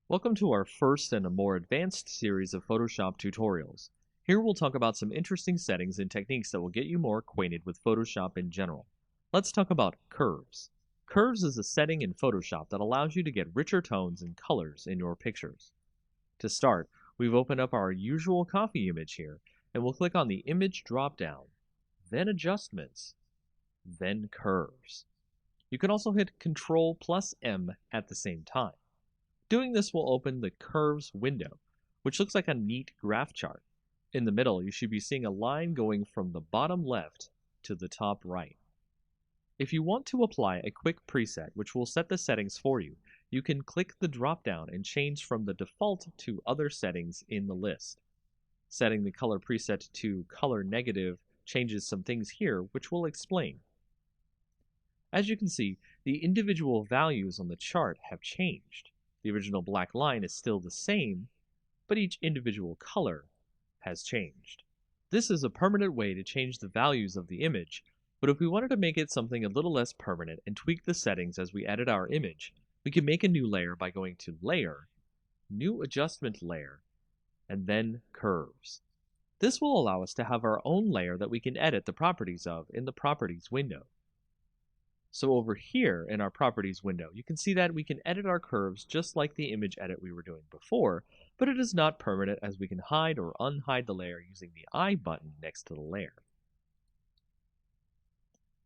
Welcome to our first and a more advanced series of Photoshop tutorials. Here we'll talk about some interesting settings and techniques that will get you more acquainted with Photoshop in general. Let's talk about curves. Curves is a setting in Photoshop that allows you to get richer tones and colors in your pictures. To start, we've opened up our usual coffee image here, and we'll click on the Image drop-down, then Adjustments, then Curves. You can also hit Ctrl+M at the same time. Doing this will open the Curves window, which looks like a neat graph chart. In the middle, you should be seeing a line going from the bottom left to the top right. If you want to apply a quick preset, which will set the settings for you, you can click the drop-down and change from the default to other settings in the list. Setting the color preset to color negative changes some things here, which we'll explain. As you can see, the individual values on the chart have changed. The original black line is still the same, but each individual color has changed. This is a permanent way to change the values of the image, but if we wanted to make it something a little less permanent and tweak the settings as we edit our image, we can make a new layer by going to Layer, New Adjustment Layer, and then Curves. This will allow us to have our own layer that we can edit the properties of in the Properties window. So over here in our Properties window, you can see that we can edit our curves just like the image edit we were doing before, but it is not permanent as we can hide or unhide the layer using the I button next to the layer.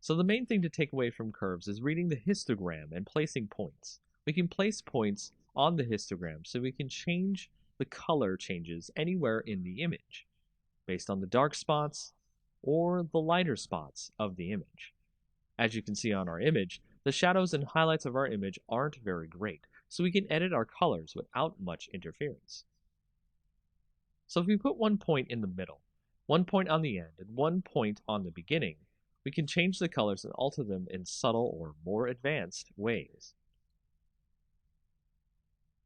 So the main thing to take away from curves is reading the histogram and placing points. We can place points on the histogram so we can change the color changes anywhere in the image, based on the dark spots or the lighter spots of the image. As you can see on our image, the shadows and highlights of our image aren't very great, so we can edit our colors without much interference. So if we put one point in the middle, one point on the end, and one point on the beginning, we can change the colors and alter them in subtle or more advanced ways.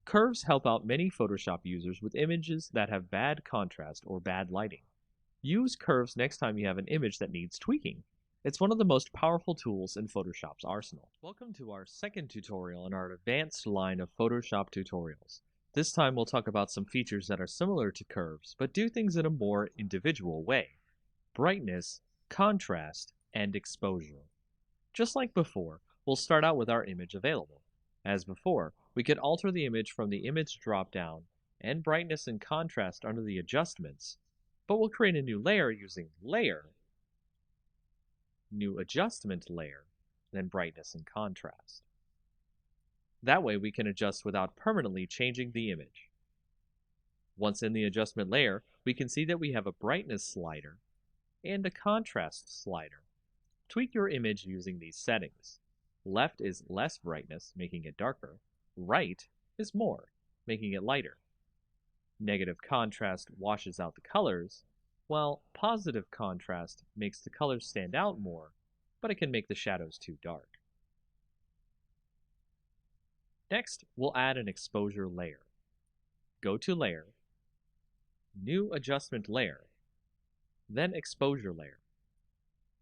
Curves help out many Photoshop users with images that have bad contrast or bad lighting. Use curves next time you have an image that needs tweaking. It's one of the most powerful tools in Photoshop's arsenal. Welcome to our second tutorial in our advanced line of Photoshop tutorials. This time we'll talk about some features that are similar to curves, but do things in a more individual way. Brightness, contrast, and exposure. Just like before, we'll start out with our image available. As before, we could alter the image from the Image drop-down and brightness and contrast under the adjustments, but we'll create a new layer using Layer, New Adjustment Layer, then brightness and contrast. That way we can adjust without permanently changing the image. Once in the adjustment layer, we can see that we have a brightness slider and a contrast slider. Tweak your image using these settings. Left is less brightness, making it darker. Right is more, making it lighter. Negative contrast washes out the colors, while positive contrast makes the colors stand out more, but it can make the shadows too dark. Next, we'll add an exposure layer. Go to Layer, New Adjustment Layer, then Exposure Layer.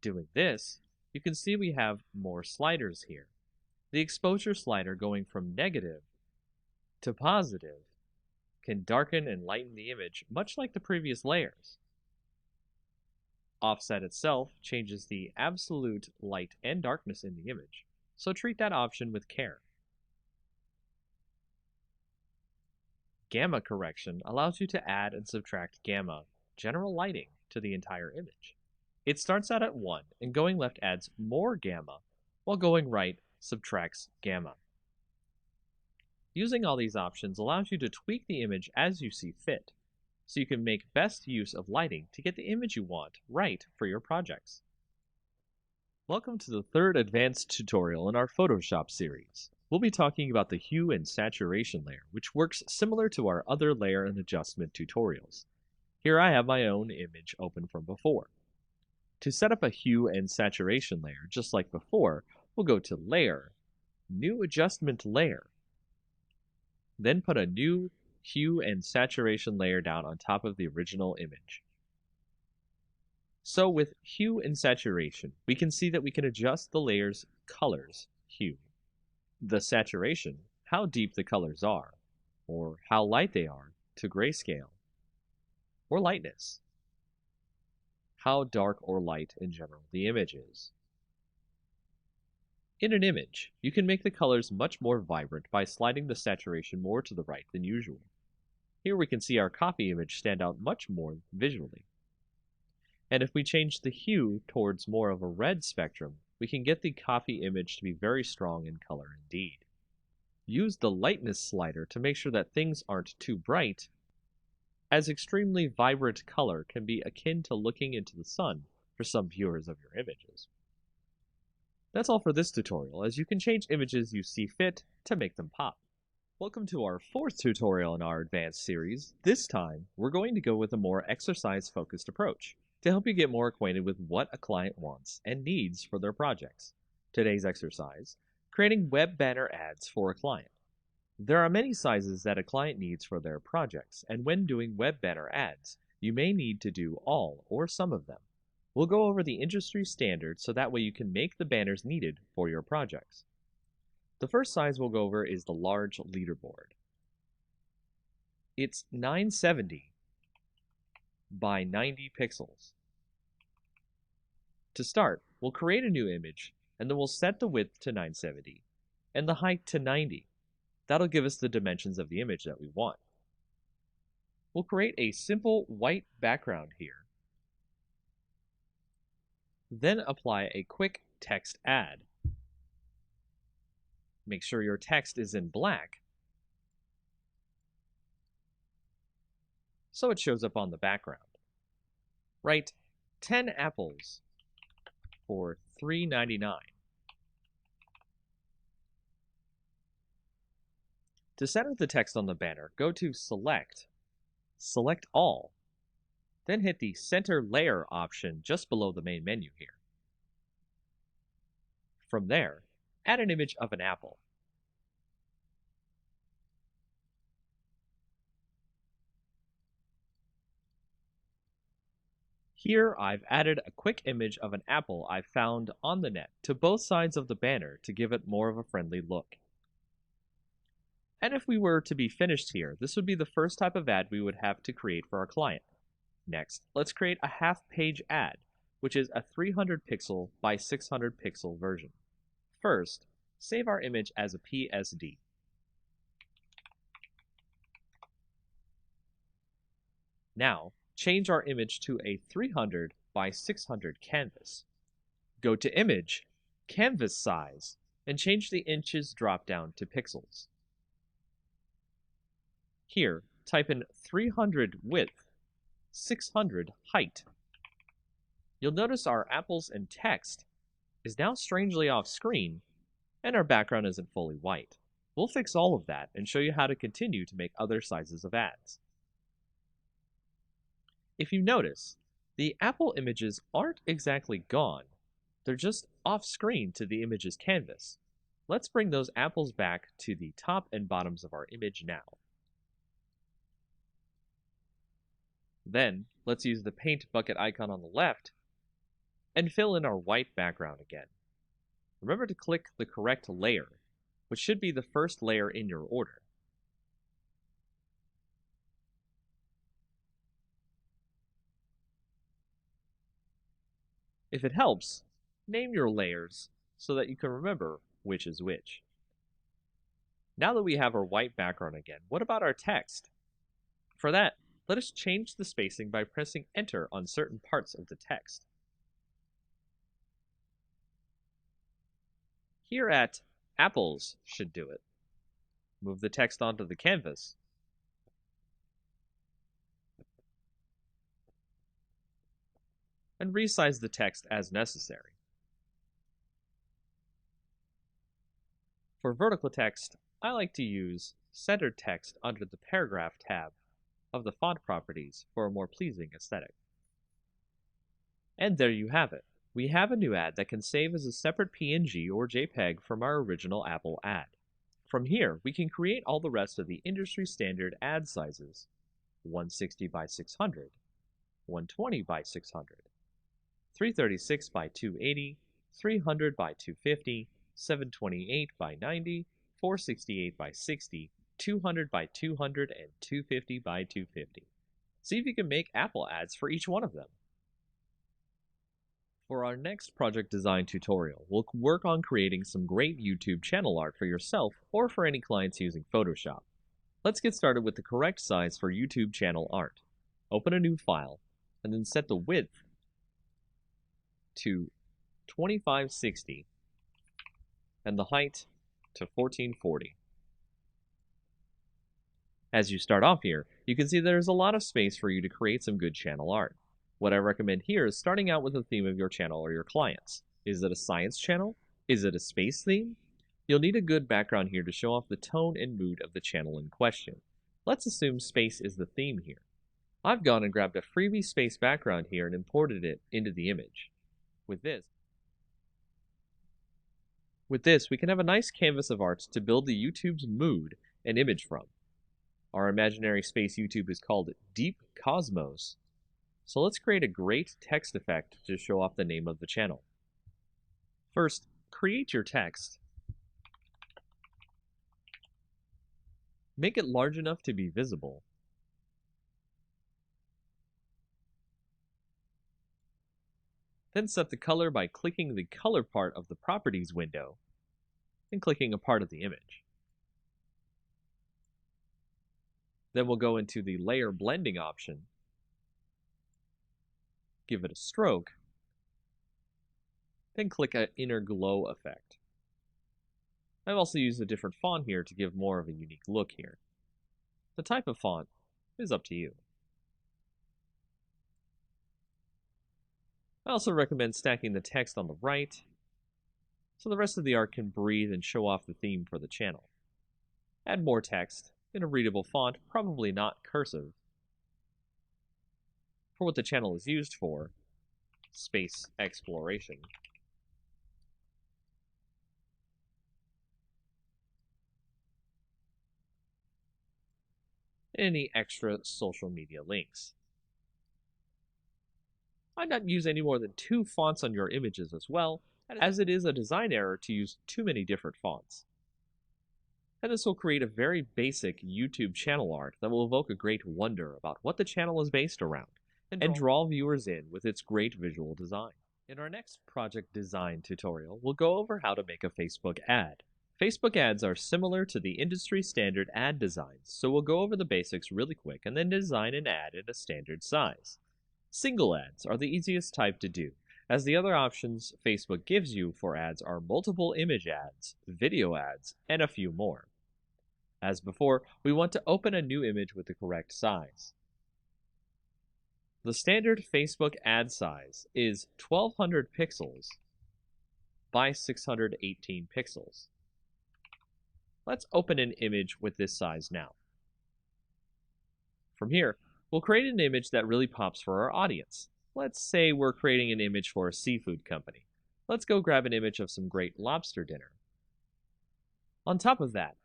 Doing this, you can see we have more sliders here. The exposure slider going from negative to positive can darken and lighten the image much like the previous layers. Offset itself changes the absolute light and darkness in the image, so treat that option with care. Gamma correction allows you to add and subtract gamma, general lighting, to the entire image. It starts out at 1, and going left adds more gamma, while going right subtracts gamma. Using all these options allows you to tweak the image as you see fit, so you can make best use of lighting to get the image you want right for your projects. Welcome to the third advanced tutorial in our Photoshop series. We'll be talking about the hue and saturation layer, which works similar to our other layer and adjustment tutorials. Here I have my own image open from before. To set up a hue and saturation layer, just like before, we'll go to Layer, New Adjustment Layer, then put a new hue and saturation layer down on top of the original image. So with hue and saturation, we can see that we can adjust the layer's color's hue, the saturation, how deep the colors are, or how light they are, to grayscale, or lightness, how dark or light in general the image is. In an image, you can make the colors much more vibrant by sliding the saturation more to the right than usual. Here we can see our coffee image stand out much more visually. And if we change the hue towards more of a red spectrum, we can get the coffee image to be very strong in color indeed. Use the lightness slider to make sure that things aren't too bright, as extremely vibrant color can be akin to looking into the sun for some viewers of your images. That's all for this tutorial, as you can change images you see fit to make them pop. Welcome to our fourth tutorial in our advanced series. This time, we're going to go with a more exercise-focused approach to help you get more acquainted with what a client wants and needs for their projects. Today's exercise: creating web banner ads for a client. There are many sizes that a client needs for their projects, and when doing web banner ads, you may need to do all or some of them. We'll go over the industry standards so that way you can make the banners needed for your projects. The first size we'll go over is the large leaderboard. It's 970 by 90 pixels. To start, we'll create a new image, and then we'll set the width to 970 and the height to 90. That'll give us the dimensions of the image that we want. We'll create a simple white background here. Then apply a quick text add. Make sure your text is in black so it shows up on the background. Write 10 apples for $3.99. To center the text on the banner, go to Select All, then hit the Center Layer option just below the main menu here. From there, add an image of an apple. Here I've added a quick image of an apple I found on the net to both sides of the banner to give it more of a friendly look. And if we were to be finished here, this would be the first type of ad we would have to create for our client. Next, let's create a half-page ad, which is a 300 pixel by 600 pixel version. First, save our image as a PSD. Now, change our image to a 300 by 600 canvas. Go to Image, Canvas Size, and change the inches drop-down to pixels. Here, type in 300 width, 600 height. You'll notice our apples and text is now strangely off screen, and our background isn't fully white. We'll fix all of that and show you how to continue to make other sizes of ads. If you notice, the apple images aren't exactly gone. They're just off screen to the image's canvas. Let's bring those apples back to the top and bottoms of our image now. Then, let's use the paint bucket icon on the left and fill in our white background again. Remember to click the correct layer, which should be the first layer in your order. If it helps, name your layers so that you can remember which is which. Now that we have our white background again, what about our text? For that, let us change the spacing by pressing Enter on certain parts of the text. Here at Apples should do it. Move the text onto the canvas. And resize the text as necessary. For vertical text, I like to use centered text under the Paragraph tab of the font properties for a more pleasing aesthetic. And there you have it. We have a new ad that can save as a separate PNG or JPEG from our original Apple ad. From here, we can create all the rest of the industry standard ad sizes: 160 by 600, 120 by 600, 336 by 280, 300 by 250, 728 by 90, 468 by 60, 200 by 200, and 250 by 250. See if you can make Apple ads for each one of them. For our next project design tutorial, we'll work on creating some great YouTube channel art for yourself or for any clients using Photoshop. Let's get started with the correct size for YouTube channel art. Open a new file, and then set the width to 2560 and the height to 1440. As you start off here, you can see there's a lot of space for you to create some good channel art. What I recommend here is starting out with the theme of your channel or your clients. Is it a science channel? Is it a space theme? You'll need a good background here to show off the tone and mood of the channel in question. Let's assume space is the theme here. I've gone and grabbed a freebie space background here and imported it into the image. With this, we can have a nice canvas of art to build the YouTube's mood and image from. Our imaginary space YouTube is called Deep Cosmos. So let's create a great text effect to show off the name of the channel. First, create your text. Make it large enough to be visible. Then set the color by clicking the color part of the properties window and clicking a part of the image. Then we'll go into the layer blending option, give it a stroke, then click an inner glow effect. I've also used a different font here to give more of a unique look here. The type of font is up to you. I also recommend stacking the text on the right so the rest of the art can breathe and show off the theme for the channel. Add more text in a readable font, probably not cursive, for what the channel is used for, space exploration. Any extra social media links. I'd not use any more than 2 fonts on your images as well, as it is a design error to use too many different fonts. And this will create a very basic YouTube channel art that will evoke a great wonder about what the channel is based around, and draw viewers in with its great visual design. In our next project design tutorial, we'll go over how to make a Facebook ad. Facebook ads are similar to the industry standard ad designs, so we'll go over the basics really quick and then design an ad in a standard size. Single ads are the easiest type to do, as the other options Facebook gives you for ads are multiple image ads, video ads, and a few more. As before, we want to open a new image with the correct size. The standard Facebook ad size is 1200 pixels by 618 pixels. Let's open an image with this size now. From here, we'll create an image that really pops for our audience. Let's say we're creating an image for a seafood company. Let's go grab an image of some great lobster dinner. On top of that,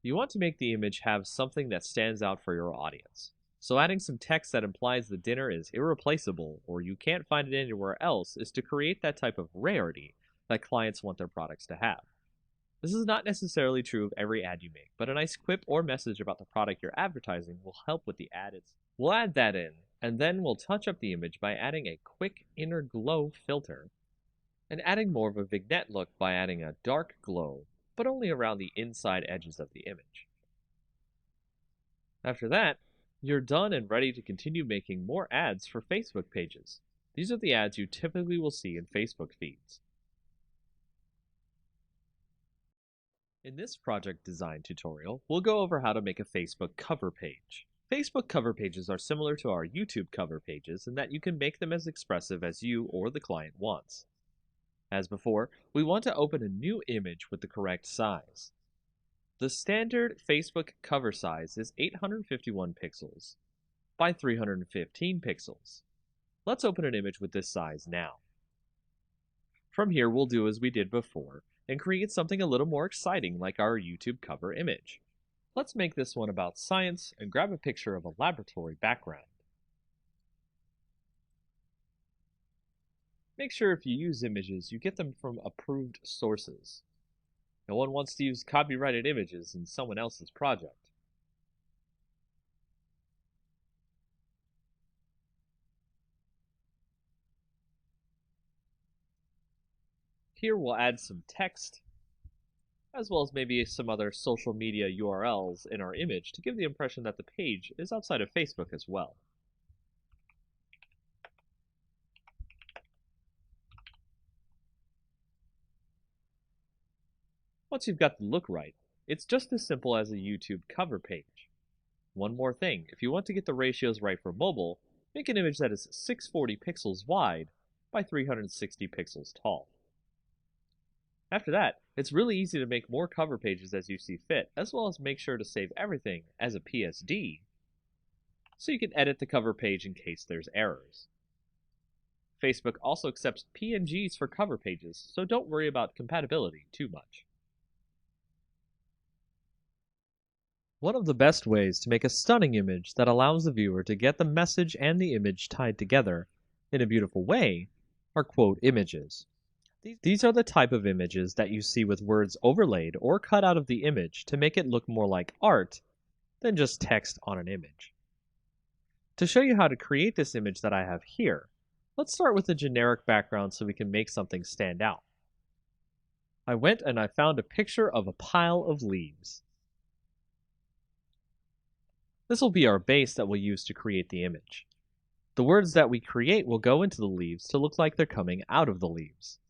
you want to make the image have something that stands out for your audience. So adding some text that implies the dinner is irreplaceable or you can't find it anywhere else is to create that type of rarity that clients want their products to have. This is not necessarily true of every ad you make, but a nice quip or message about the product you're advertising will help with the ad. We'll add that in, and then we'll touch up the image by adding a quick inner glow filter, and adding more of a vignette look by adding a dark glow, but only around the inside edges of the image. After that, you're done and ready to continue making more ads for Facebook pages. These are the ads you typically will see in Facebook feeds. In this project design tutorial, we'll go over how to make a Facebook cover page. Facebook cover pages are similar to our YouTube cover pages in that you can make them as expressive as you or the client wants. As before, we want to open a new image with the correct size. The standard Facebook cover size is 851 pixels by 315 pixels. Let's open an image with this size now. From here, we'll do as we did before and create something a little more exciting like our YouTube cover image. Let's make this one about science and grab a picture of a laboratory background. Make sure if you use images, you get them from approved sources. No one wants to use copyrighted images in someone else's project. Here we'll add some text, as well as maybe some other social media URLs in our image to give the impression that the page is outside of Facebook as well. Once you've got the look right, it's just as simple as a YouTube cover page. One more thing, if you want to get the ratios right for mobile, make an image that is 640 pixels wide by 360 pixels tall. After that, it's really easy to make more cover pages as you see fit, as well as make sure to save everything as a PSD, so you can edit the cover page in case there's errors. Facebook also accepts PNGs for cover pages, so don't worry about compatibility too much. One of the best ways to make a stunning image that allows the viewer to get the message and the image tied together in a beautiful way are quote images. These are the type of images that you see with words overlaid or cut out of the image to make it look more like art than just text on an image. To show you how to create this image that I have here, let's start with a generic background so we can make something stand out. I went and I found a picture of a pile of leaves. This will be our base that we'll use to create the image. The words that we create will go into the leaves to look like they're coming out of the leaves.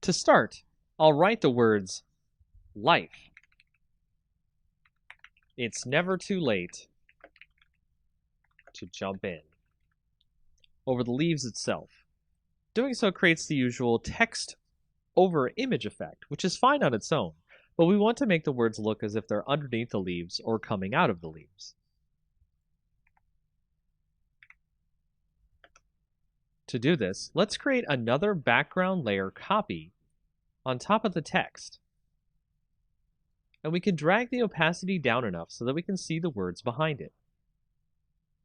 To start, I'll write the words life. It's never too late to jump in over the leaves itself. Doing so creates the usual text over image effect, which is fine on its own, but we want to make the words look as if they're underneath the leaves or coming out of the leaves. To do this, let's create another background layer copy on top of the text. And we can drag the opacity down enough so that we can see the words behind it.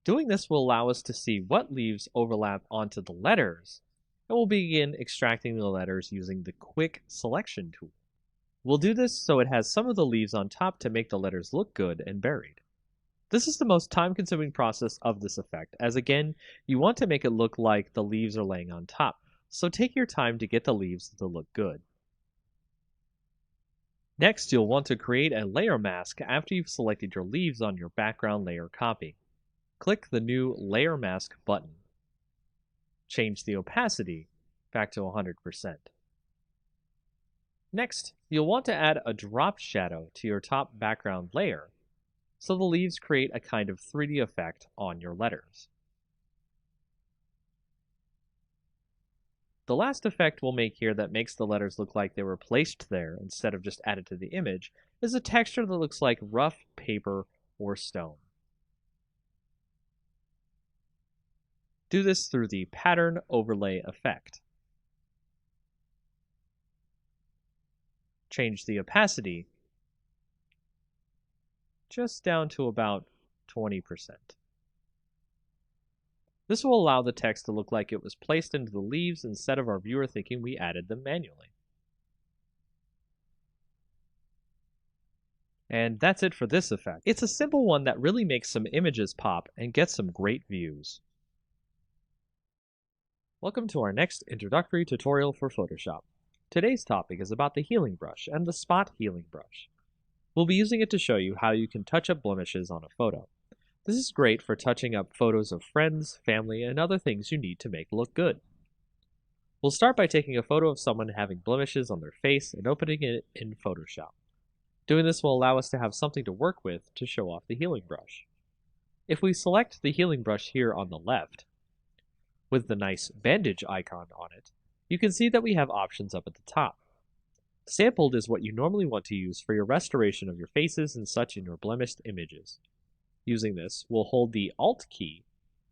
Doing this will allow us to see what leaves overlap onto the letters, and we'll begin extracting the letters using the Quick Selection tool. We'll do this so it has some of the leaves on top to make the letters look good and buried. This is the most time-consuming process of this effect, as again, you want to make it look like the leaves are laying on top, so take your time to get the leaves to look good. Next, you'll want to create a layer mask after you've selected your leaves on your background layer copy. Click the new Layer Mask button. Change the opacity back to 100%. Next, you'll want to add a drop shadow to your top background layer, so the leaves create a kind of 3D effect on your letters. The last effect we'll make here that makes the letters look like they were placed there instead of just added to the image is a texture that looks like rough paper or stone. Do this through the Pattern Overlay effect. Change the opacity just down to about 20%. This will allow the text to look like it was placed into the leaves instead of our viewer thinking we added them manually. And that's it for this effect. It's a simple one that really makes some images pop and gets some great views. Welcome to our next introductory tutorial for Photoshop. Today's topic is about the healing brush and the spot healing brush. We'll be using it to show you how you can touch up blemishes on a photo. This is great for touching up photos of friends, family, and other things you need to make look good. We'll start by taking a photo of someone having blemishes on their face and opening it in Photoshop. Doing this will allow us to have something to work with to show off the healing brush. If we select the healing brush here on the left, with the nice bandage icon on it, you can see that we have options up at the top. Sampled is what you normally want to use for your restoration of your faces and such in your blemished images. Using this, we'll hold the Alt key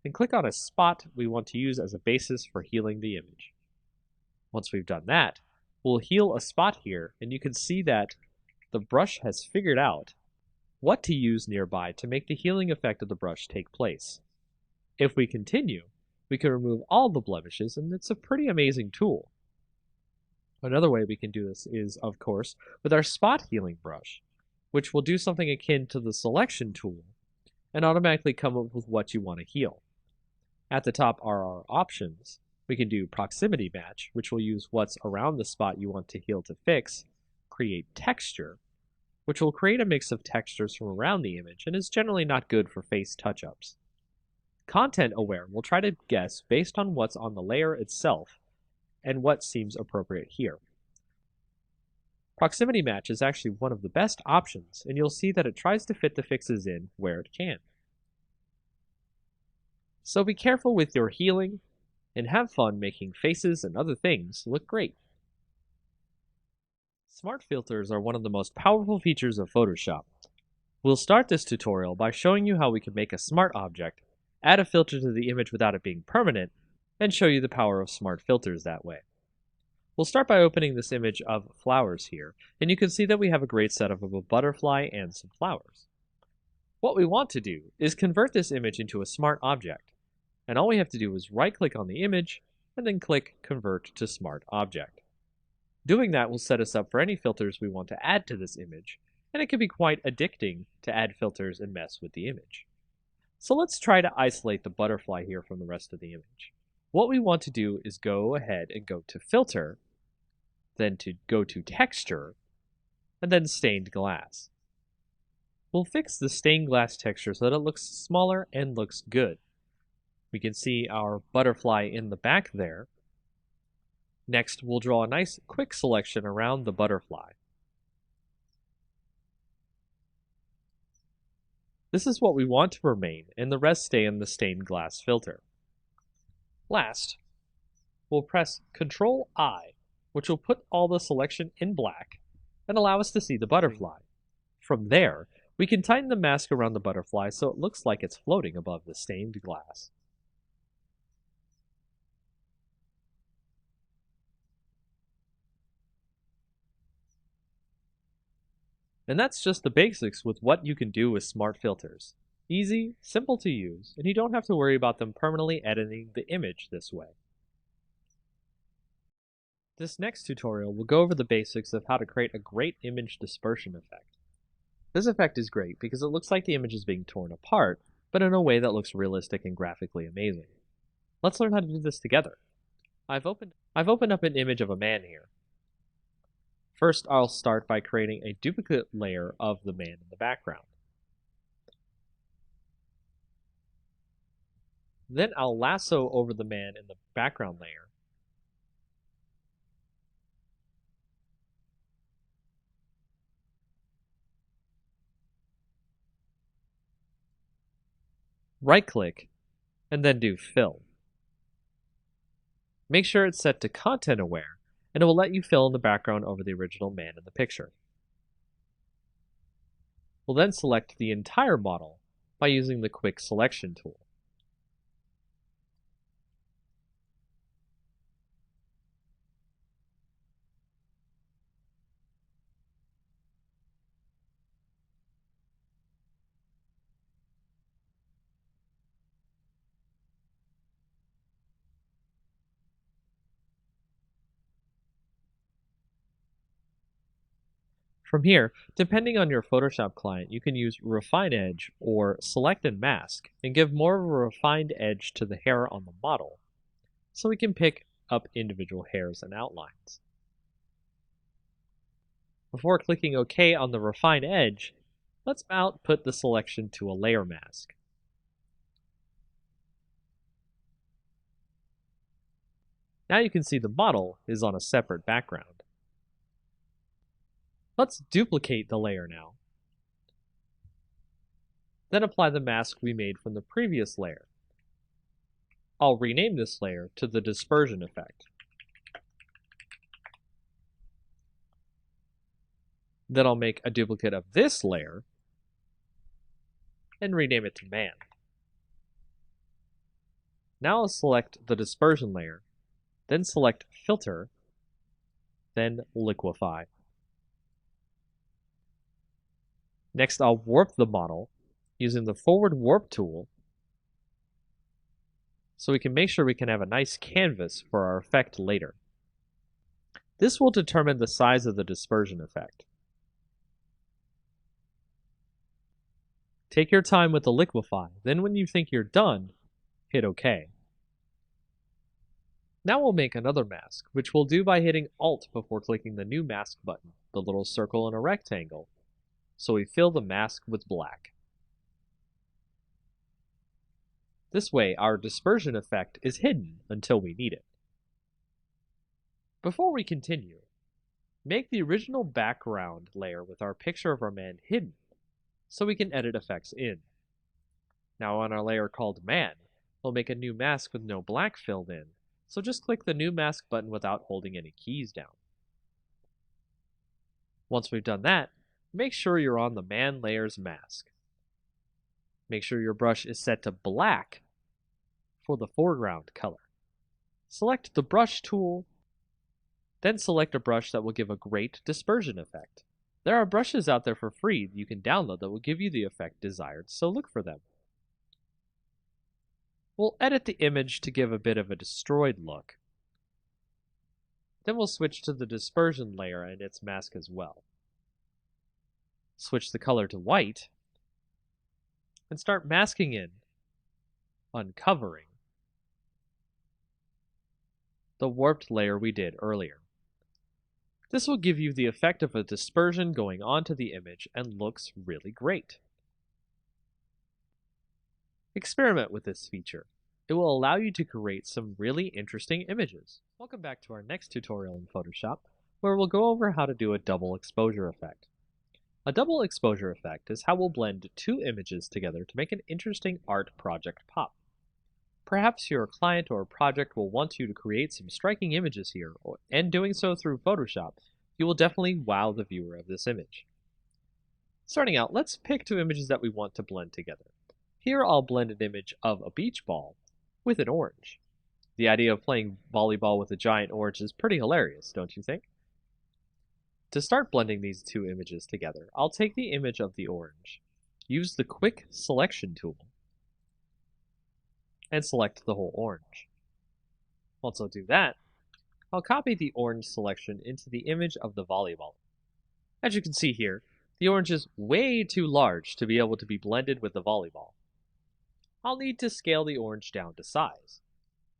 and click on a spot we want to use as a basis for healing the image. Once we've done that, we'll heal a spot here, and you can see that the brush has figured out what to use nearby to make the healing effect of the brush take place. If we continue, we can remove all the blemishes, and it's a pretty amazing tool. Another way we can do this is, of course, with our spot healing brush, which will do something akin to the selection tool and automatically come up with what you want to heal. At the top are our options. We can do proximity match, which will use what's around the spot you want to heal to fix, create texture, which will create a mix of textures from around the image and is generally not good for face touch-ups. Content aware will try to guess based on what's on the layer itself and what seems appropriate here. Proximity match is actually one of the best options, and you'll see that it tries to fit the fixes in where it can. So be careful with your healing, and have fun making faces and other things look great. Smart filters are one of the most powerful features of Photoshop. We'll start this tutorial by showing you how we can make a smart object, add a filter to the image without it being permanent, and show you the power of smart filters that way. We'll start by opening this image of flowers here, and you can see that we have a great setup of a butterfly and some flowers. What we want to do is convert this image into a smart object, and all we have to do is right-click on the image and then click Convert to Smart Object. Doing that will set us up for any filters we want to add to this image, and it can be quite addicting to add filters and mess with the image. So let's try to isolate the butterfly here from the rest of the image. What we want to do is go ahead and go to Filter, then to go to Texture, and then Stained Glass. We'll fix the stained glass texture so that it looks smaller and looks good. We can see our butterfly in the back there. Next, we'll draw a nice quick selection around the butterfly. This is what we want to remain, and the rest stay in the stained glass filter. Last, we'll press Ctrl-I, which will put all the selection in black and allow us to see the butterfly. From there, we can tighten the mask around the butterfly so it looks like it's floating above the stained glass. And that's just the basics with what you can do with smart filters. Easy, simple to use, and you don't have to worry about them permanently editing the image this way. This next tutorial will go over the basics of how to create a great image dispersion effect. This effect is great because it looks like the image is being torn apart, but in a way that looks realistic and graphically amazing. Let's learn how to do this together. I've opened up an image of a man here. First, I'll start by creating a duplicate layer of the man in the background. Then I'll lasso over the man in the background layer. Right-click, and then do Fill. Make sure it's set to Content Aware, and it will let you fill in the background over the original man in the picture. We'll then select the entire model by using the Quick Selection tool. From here, depending on your Photoshop client, you can use Refine Edge or Select and Mask and give more of a refined edge to the hair on the model, so we can pick up individual hairs and outlines. Before clicking OK on the Refine Edge, let's output the selection to a layer mask. Now you can see the model is on a separate background. Let's duplicate the layer now. Then apply the mask we made from the previous layer. I'll rename this layer to the dispersion effect. Then I'll make a duplicate of this layer and rename it to man. Now I'll select the dispersion layer, then select Filter, then Liquify. Next, I'll warp the model using the forward warp tool so we can make sure we can have a nice canvas for our effect later. This will determine the size of the dispersion effect. Take your time with the liquefy, then when you think you're done, hit OK. Now we'll make another mask, which we'll do by hitting Alt before clicking the new mask button, the little circle in a rectangle, so we fill the mask with black. This way, our dispersion effect is hidden until we need it. Before we continue, make the original background layer with our picture of our man hidden, so we can edit effects in. Now on our layer called Man, we'll make a new mask with no black filled in, so just click the new mask button without holding any keys down. Once we've done that, make sure you're on the Man layer's mask. Make sure your brush is set to black for the foreground color. Select the brush tool, then select a brush that will give a great dispersion effect. There are brushes out there for free that you can download that will give you the effect desired, so look for them. We'll edit the image to give a bit of a destroyed look. Then we'll switch to the dispersion layer and its mask as well. Switch the color to white, and start masking in, uncovering, the warped layer we did earlier. This will give you the effect of a dispersion going onto the image and looks really great. Experiment with this feature. It will allow you to create some really interesting images. Welcome back to our next tutorial in Photoshop, where we'll go over how to do a double exposure effect. A double exposure effect is how we'll blend two images together to make an interesting art project pop. Perhaps your client or project will want you to create some striking images here, and doing so through Photoshop, you will definitely wow the viewer of this image. Starting out, let's pick two images that we want to blend together. Here I'll blend an image of a beach ball with an orange. The idea of playing volleyball with a giant orange is pretty hilarious, don't you think? To start blending these two images together, I'll take the image of the orange, use the Quick Selection tool, and select the whole orange. Once I do that, I'll copy the orange selection into the image of the volleyball. As you can see here, the orange is way too large to be able to be blended with the volleyball. I'll need to scale the orange down to size.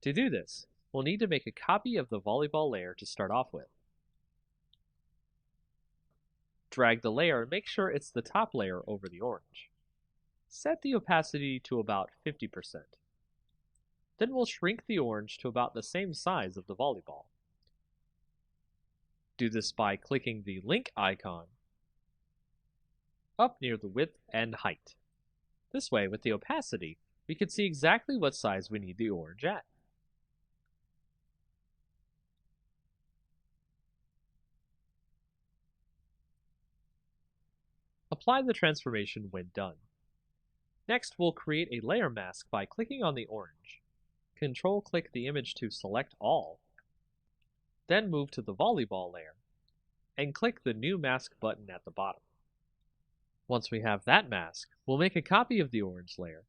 To do this, we'll need to make a copy of the volleyball layer to start off with. Drag the layer and make sure it's the top layer over the orange. Set the opacity to about 50%. Then we'll shrink the orange to about the same size of the volleyball. Do this by clicking the link icon up near the width and height. This way, with the opacity, we can see exactly what size we need the orange at. Apply the transformation when done. Next, we'll create a layer mask by clicking on the orange. Control-click the image to select all. Then move to the volleyball layer, and click the New Mask button at the bottom. Once we have that mask, we'll make a copy of the orange layer,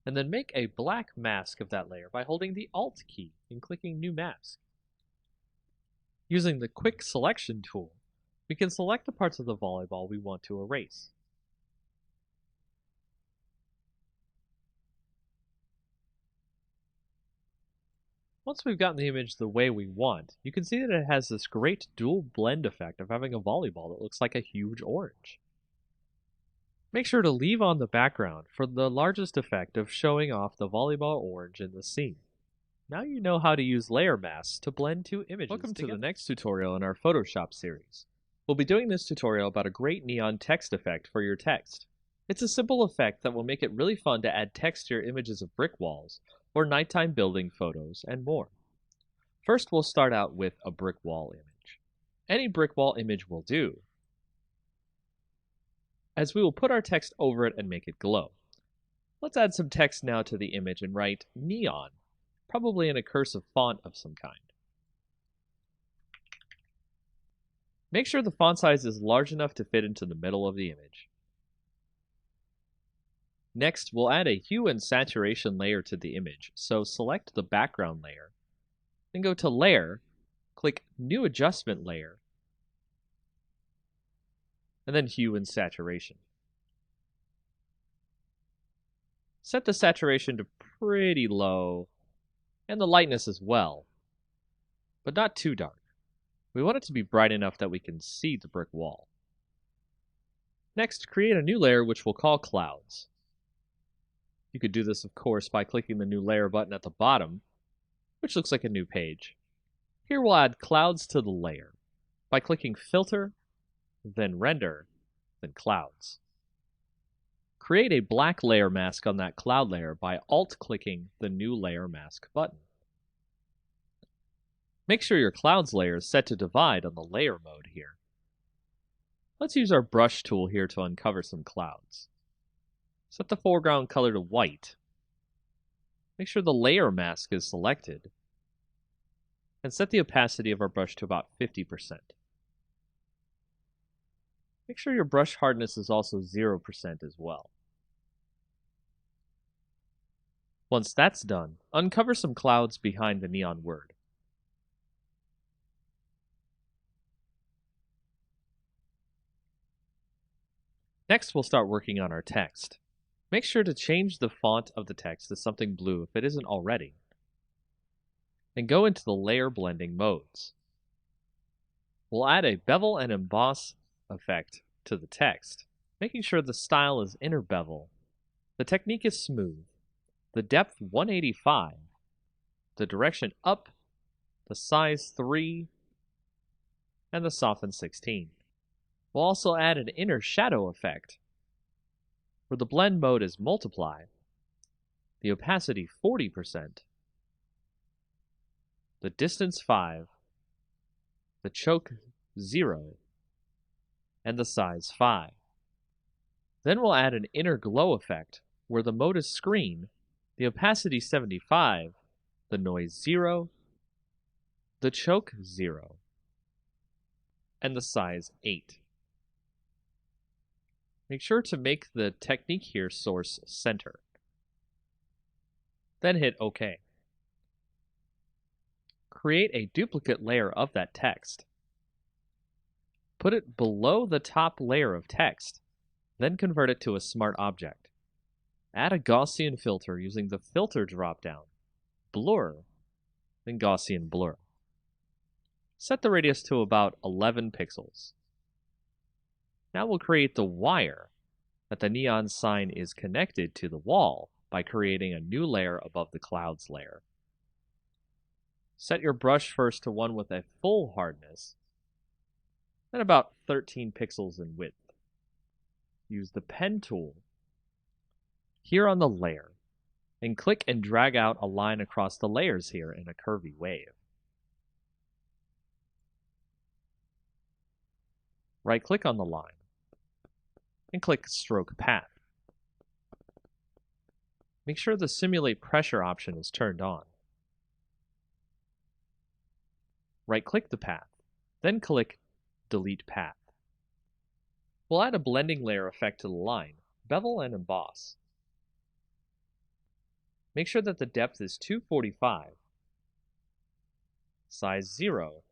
and then make a black mask of that layer by holding the Alt key and clicking New Mask. Using the Quick Selection tool, we can select the parts of the volleyball we want to erase. Once we've gotten the image the way we want, you can see that it has this great dual blend effect of having a volleyball that looks like a huge orange. Make sure to leave on the background for the largest effect of showing off the volleyball orange in the scene. Now you know how to use layer masks to blend two images together. Welcome to the next tutorial in our Photoshop series. We'll be doing this tutorial about a great neon text effect for your text. It's a simple effect that will make it really fun to add text to your images of brick walls, or nighttime building photos, and more. First, we'll start out with a brick wall image. Any brick wall image will do, as we will put our text over it and make it glow. Let's add some text now to the image and write neon, probably in a cursive font of some kind. Make sure the font size is large enough to fit into the middle of the image. Next, we'll add a hue and saturation layer to the image, so select the background layer, Then go to Layer, click New Adjustment Layer, and then Hue and Saturation. Set the saturation to pretty low, and the lightness as well, but not too dark. We want it to be bright enough that we can see the brick wall. Next, create a new layer which we'll call Clouds. You could do this, of course, by clicking the New Layer button at the bottom, which looks like a new page. Here we'll add clouds to the layer by clicking Filter, then Render, then Clouds. Create a black layer mask on that cloud layer by Alt-clicking the New Layer Mask button. Make sure your Clouds layer is set to divide on the Layer mode here. Let's use our brush tool here to uncover some clouds. Set the foreground color to white. Make sure the layer mask is selected. And set the opacity of our brush to about 50%. Make sure your brush hardness is also 0% as well. Once that's done, uncover some clouds behind the neon word. Next, we'll start working on our text. Make sure to change the font of the text to something blue if it isn't already. And go into the layer blending modes. We'll add a bevel and emboss effect to the text, making sure the style is inner bevel. The technique is smooth. The depth 185, the direction up, the size 3, and the soften 16. We'll also add an inner shadow effect, where the blend mode is multiply, the opacity 40%, the distance 5, the choke 0, and the size 5. Then we'll add an inner glow effect, where the mode is screen, the opacity 75, the noise 0, the choke 0, and the size 8. Make sure to make the technique here source center. Then hit OK. Create a duplicate layer of that text. Put it below the top layer of text, then convert it to a smart object. Add a Gaussian filter using the Filter dropdown, Blur, then Gaussian Blur. Set the radius to about 11 pixels. Now we'll create the wire that the neon sign is connected to the wall by creating a new layer above the clouds layer. Set your brush first to one with a full hardness, then about 13 pixels in width. Use the pen tool here on the layer, and click and drag out a line across the layers here in a curvy wave. Right-click on the line, and click Stroke Path. Make sure the Simulate Pressure option is turned on. Right-click the path, then click Delete Path. We'll add a blending layer effect to the line, bevel and emboss. Make sure that the depth is 245, size 0,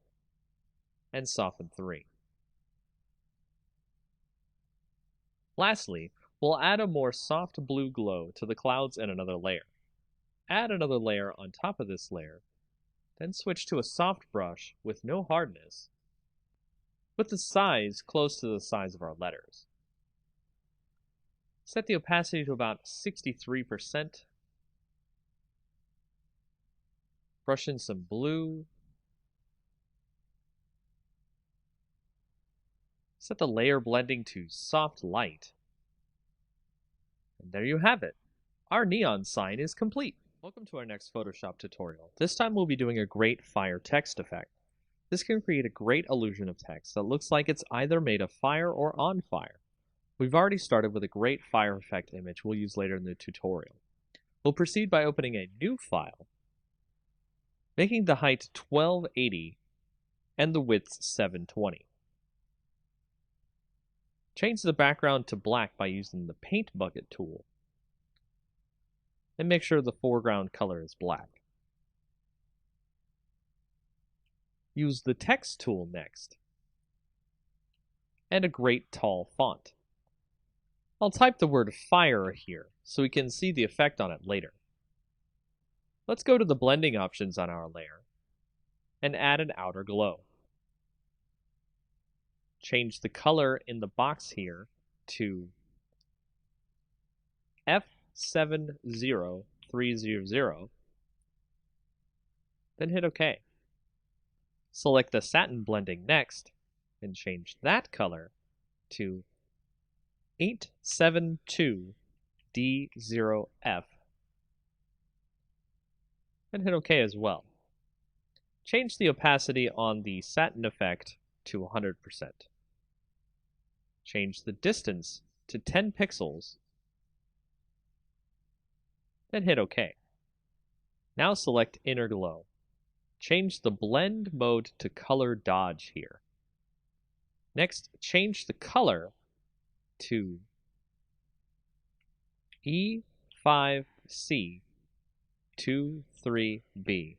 and soften 3. Lastly, we'll add a more soft blue glow to the clouds in another layer. Add another layer on top of this layer, then switch to a soft brush with no hardness, with the size close to the size of our letters. Set the opacity to about 63%. Brush in some blue. Set the layer blending to soft light. And there you have it. Our neon sign is complete. Welcome to our next Photoshop tutorial. This time we'll be doing a great fire text effect. This can create a great illusion of text that looks like it's either made of fire or on fire. We've already started with a great fire effect image we'll use later in the tutorial. We'll proceed by opening a new file, making the height 1280 and the width 720. Change the background to black by using the Paint Bucket tool, and make sure the foreground color is black. Use the text tool next, and a great tall font. I'll type the word fire here so we can see the effect on it later. Let's go to the blending options on our layer and add an outer glow. Change the color in the box here to F70300, then hit OK. Select the satin blending next and change that color to 872D0F, and hit OK as well. Change the opacity on the satin effect to 100%. Change the distance to 10 pixels, then hit OK. Now select Inner Glow. Change the blend mode to color dodge here. Next, change the color to E5C23B,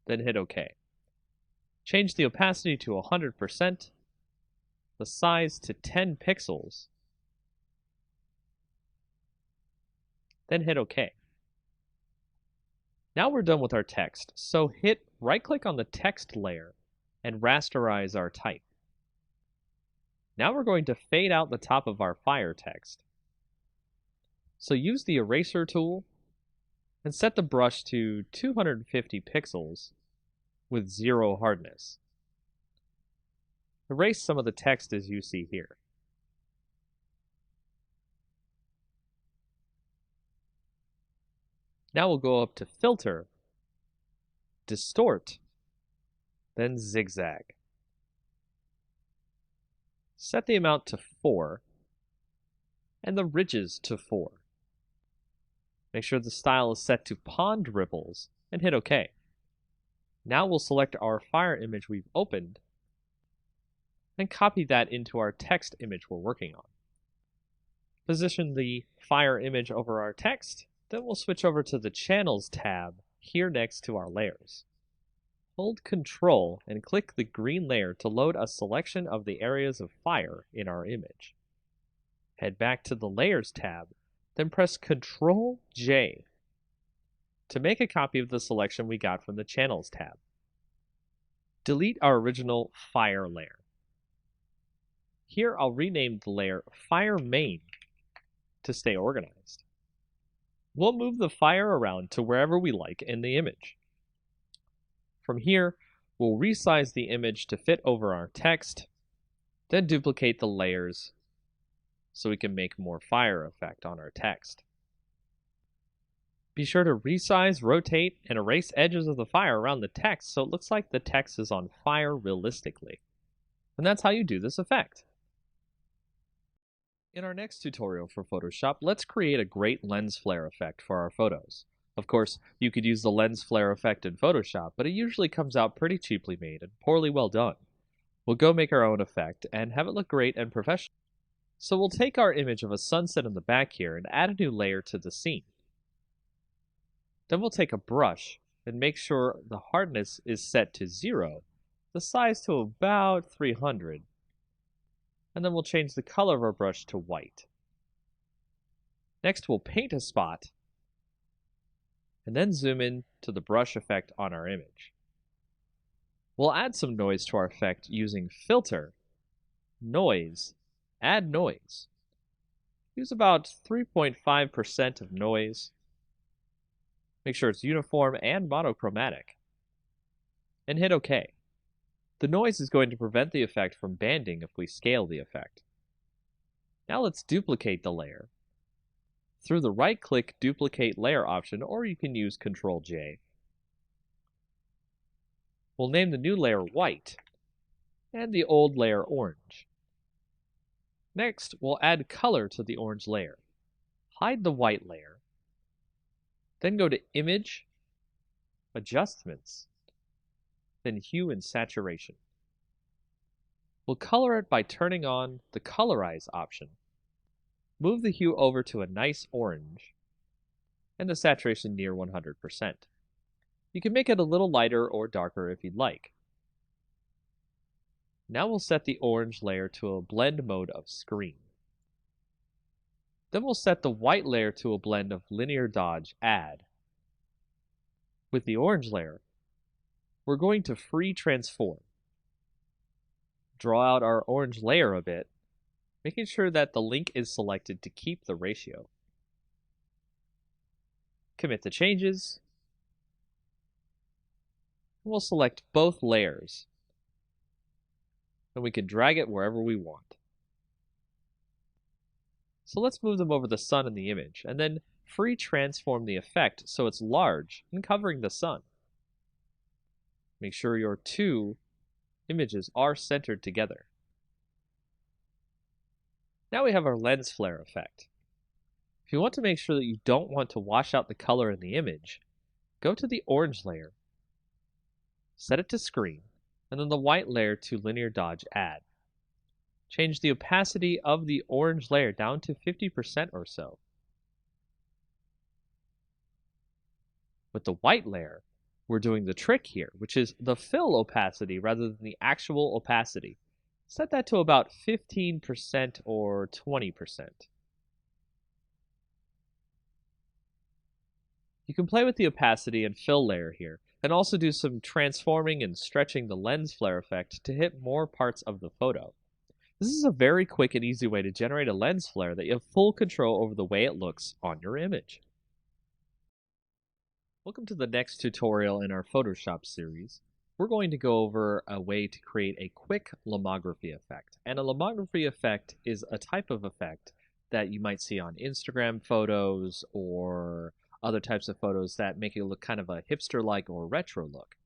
then hit OK. Change the opacity to 100%, the size to 10 pixels, then hit OK. Now we're done with our text, so hit right-click on the text layer and rasterize our type. Now we're going to fade out the top of our fire text. So use the eraser tool and set the brush to 250 pixels with 0 hardness. Erase some of the text as you see here. Now we'll go up to Filter, Distort, then Zigzag. Set the amount to 4 and the ridges to 4. Make sure the style is set to Pond Ripples and hit OK. Now we'll select our fire image we've opened and copy that into our text image we're working on. Position the fire image over our text, then we'll switch over to the Channels tab here next to our layers. Hold Ctrl and click the green layer to load a selection of the areas of fire in our image. Head back to the Layers tab, then press Ctrl J to make a copy of the selection we got from the Channels tab. Delete our original fire layer. Here I'll rename the layer Fire Main to stay organized. We'll move the fire around to wherever we like in the image. From here, we'll resize the image to fit over our text, then duplicate the layers so we can make more fire effect on our text. Be sure to resize, rotate, and erase edges of the fire around the text so it looks like the text is on fire realistically. And that's how you do this effect. In our next tutorial for Photoshop, let's create a great lens flare effect for our photos. Of course, you could use the lens flare effect in Photoshop, but it usually comes out pretty cheaply made and poorly well done. We'll go make our own effect and have it look great and professional. So we'll take our image of a sunset in the back here and add a new layer to the scene. Then we'll take a brush and make sure the hardness is set to 0, the size to about 300, and then we'll change the color of our brush to white. Next, we'll paint a spot, and then zoom in to the brush effect on our image. We'll add some noise to our effect using Filter, Noise, Add Noise. Use about 3.5% of noise. Make sure it's uniform and monochromatic. And hit OK. The noise is going to prevent the effect from banding if we scale the effect. Now let's duplicate the layer. Through the right-click Duplicate Layer option, or you can use Ctrl J. We'll name the new layer White, and the old layer Orange. Next, we'll add color to the orange layer. Hide the white layer. Then go to Image, Adjustments, then Hue and Saturation. We'll color it by turning on the Colorize option. Move the hue over to a nice orange, and the saturation near 100%. You can make it a little lighter or darker if you'd like. Now we'll set the orange layer to a blend mode of screen. Then we'll set the white layer to a blend of linear dodge add. With the orange layer, we're going to free transform. Draw out our orange layer a bit, making sure that the link is selected to keep the ratio. Commit the changes. We'll select both layers, and we can drag it wherever we want. So let's move them over the sun in the image, and then free transform the effect so it's large and covering the sun. Make sure your two images are centered together. Now we have our lens flare effect. If you want to make sure that you don't want to wash out the color in the image, go to the orange layer, set it to screen, and then the white layer to linear dodge add. Change the opacity of the orange layer down to 50% or so. With the white layer, we're doing the trick here, which is the fill opacity rather than the actual opacity. Set that to about 15% or 20%. You can play with the opacity and fill layer here, and also do some transforming and stretching the lens flare effect to hit more parts of the photo. This is a very quick and easy way to generate a lens flare that you have full control over the way it looks on your image. Welcome to the next tutorial in our Photoshop series. We're going to go over a way to create a quick lomography effect. And a lomography effect is a type of effect that you might see on Instagram photos or other types of photos that make it look kind of a hipster-like or retro look.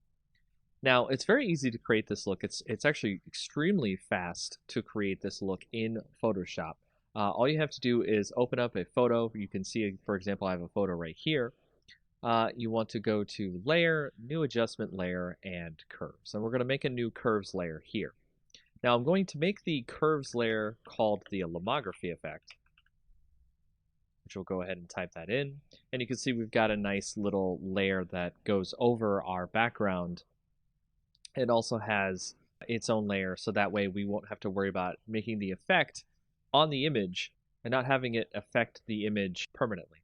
Now, it's very easy to create this look. It's actually extremely fast to create this look in Photoshop. All you have to do is open up a photo. You can see, for example, I have a photo right here. You want to go to Layer, New Adjustment Layer, and Curves. And we're going to make a new Curves layer here. Now, I'm going to make the Curves layer called the lomography effect, which we'll go ahead and type that in. And you can see we've got a nice little layer that goes over our background. It also has its own layer, so that way we won't have to worry about making the effect on the image and not having it affect the image permanently.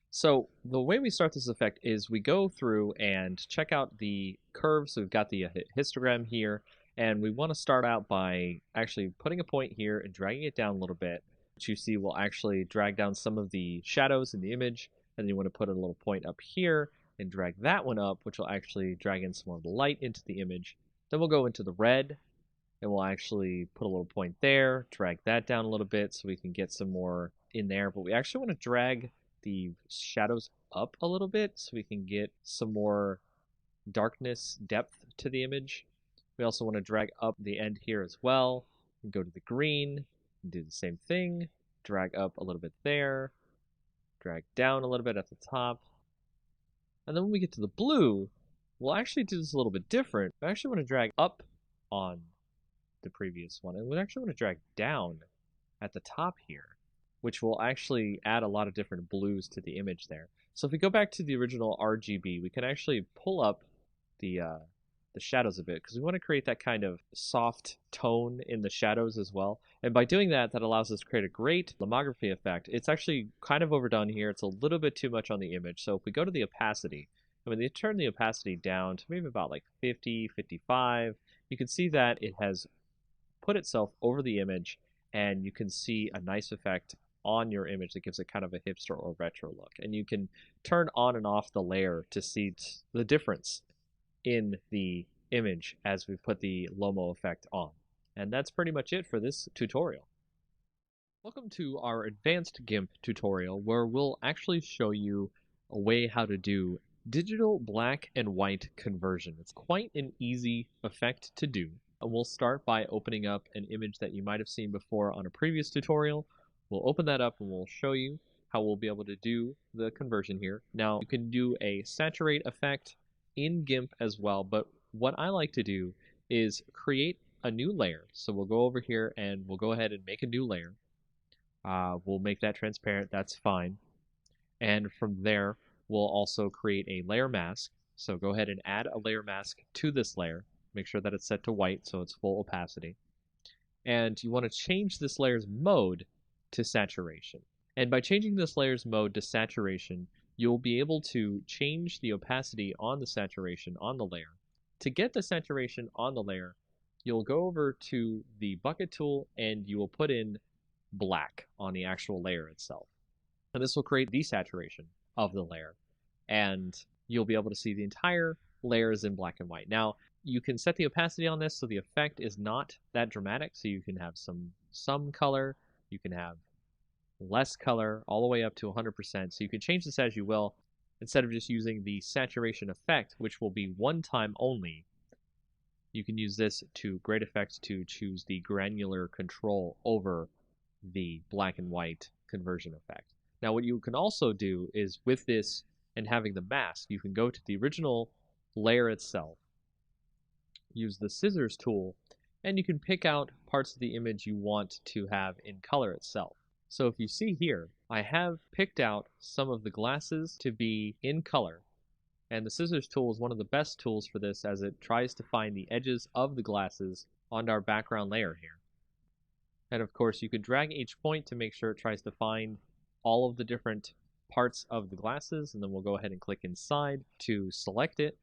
So the way we start this effect is we go through and check out the curves. So we've got the histogram here, and we want to start out by actually putting a point here and dragging it down a little bit, which you see will actually drag down some of the shadows in the image. And then you want to put a little point up here and drag that one up, which will actually drag in some more of the light into the image. Then we'll go into the red, and we'll actually put a little point there, drag that down a little bit so we can get some more in there. But we actually want to drag the shadows up a little bit so we can get some more darkness, depth to the image. We also want to drag up the end here as well, and go to the green, and do the same thing, drag up a little bit there, drag down a little bit at the top. And then when we get to the blue, we'll actually do this a little bit different. We actually want to drag up on the previous one, and we actually want to drag down at the top here, which will actually add a lot of different blues to the image there. So if we go back to the original RGB, we can actually pull up the shadows a bit, because we want to create that kind of soft tone in the shadows as well. And by doing that, that allows us to create a great lomography effect. It's actually kind of overdone here. It's a little bit too much on the image. So if we go to the opacity, and when you turn the opacity down to maybe about like 50, 55, you can see that it has put itself over the image, and you can see a nice effect on your image that gives it kind of a hipster or retro look. And you can turn on and off the layer to see the difference in the image as we put the Lomo effect on. And that's pretty much it for this tutorial. Welcome to our advanced GIMP tutorial, where we'll actually show you a way how to do digital black and white conversion. It's quite an easy effect to do. And we'll start by opening up an image that you might have seen before on a previous tutorial. We'll open that up and we'll show you how we'll be able to do the conversion here. Now, you can do a saturate effect in GIMP as well, but what I like to do is create a new layer. So we'll go over here and we'll go ahead and make a new layer. We'll make that transparent, that's fine. And from there, we'll also create a layer mask. So go ahead and add a layer mask to this layer. Make sure that it's set to white so it's full opacity. And you want to change this layer's mode to saturation. And by changing this layer's mode to saturation, you'll be able to change the opacity on the saturation on the layer. To get the saturation on the layer, you'll go over to the bucket tool and you will put in black on the actual layer itself. And this will create desaturation of the layer, and you'll be able to see the entire layer is in black and white. Now, you can set the opacity on this so the effect is not that dramatic, so you can have some color, you can have less color, all the way up to 100%, so you can change this as you will, instead of just using the saturation effect, which will be one time only. You can use this to great effect to choose the granular control over the black and white conversion effect. Now what you can also do is with this and having the mask, you can go to the original layer itself, use the scissors tool, and you can pick out parts of the image you want to have in color itself. So if you see here, I have picked out some of the glasses to be in color, and the scissors tool is one of the best tools for this as it tries to find the edges of the glasses on our background layer here. And of course, you could drag each point to make sure it tries to find all of the different parts of the glasses, and then we'll go ahead and click inside to select it.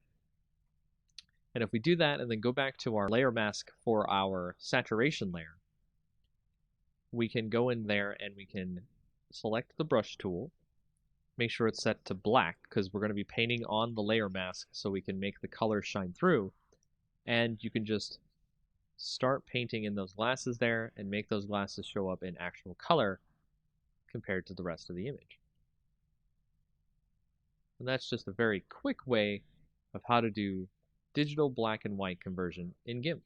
And if we do that and then go back to our layer mask for our saturation layer, we can go in there and we can select the brush tool, make sure it's set to black because we're going to be painting on the layer mask so we can make the color shine through, and you can just start painting in those glasses there and make those glasses show up in actual color compared to the rest of the image. And that's just a very quick way of how to do digital black and white conversion in GIMP.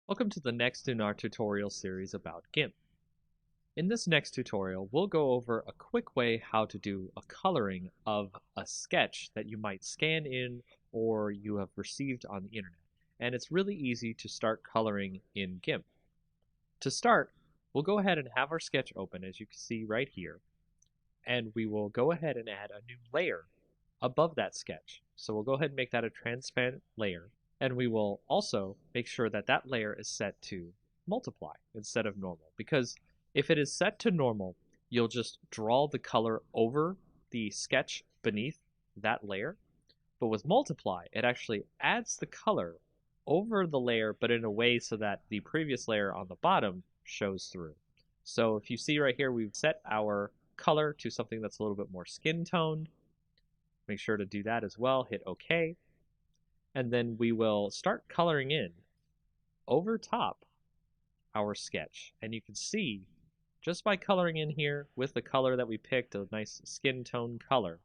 Welcome to the next in our tutorial series about GIMP. In this next tutorial, we'll go over a quick way how to do a coloring of a sketch that you might scan in or you have received on the internet. And it's really easy to start coloring in GIMP. To start, we'll go ahead and have our sketch open, as you can see right here, and we will go ahead and add a new layer above that sketch. So we'll go ahead and make that a transparent layer, and we will also make sure that that layer is set to multiply instead of normal, because if it is set to normal, you'll just draw the color over the sketch beneath that layer, but with multiply, it actually adds the color over the layer, but in a way so that the previous layer on the bottom shows through. So if you see right here, we've set our color to something that's a little bit more skin toned. Make sure to do that as well, hit OK. And then we will start coloring in over top our sketch. And you can see just by coloring in here with the color that we picked, a nice skin tone color,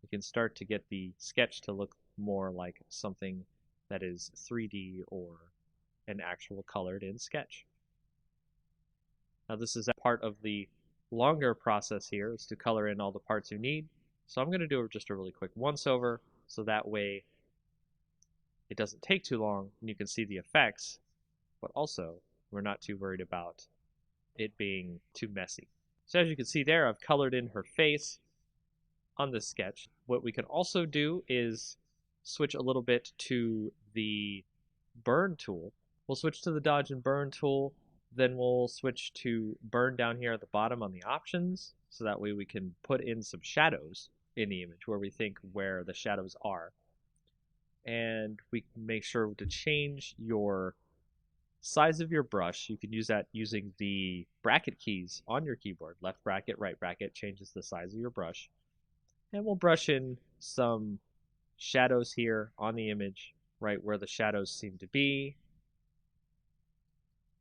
we can start to get the sketch to look more like something that is 3D or an actual colored in sketch. Now this is a part of the longer process here, is to color in all the parts you need. So I'm going to do just a really quick once over so that way it doesn't take too long and you can see the effects, but also we're not too worried about it being too messy. So as you can see there, I've colored in her face on this sketch. What we can also do is switch a little bit to the burn tool. We'll switch to the dodge and burn tool, then we'll switch to burn down here at the bottom on the options, so that way we can put in some shadows in the image where we think where the shadows are. And we can make sure to change your size of your brush. You can use that using the bracket keys on your keyboard. Left bracket, right bracket changes the size of your brush. And we'll brush in some shadows here on the image, right where the shadows seem to be.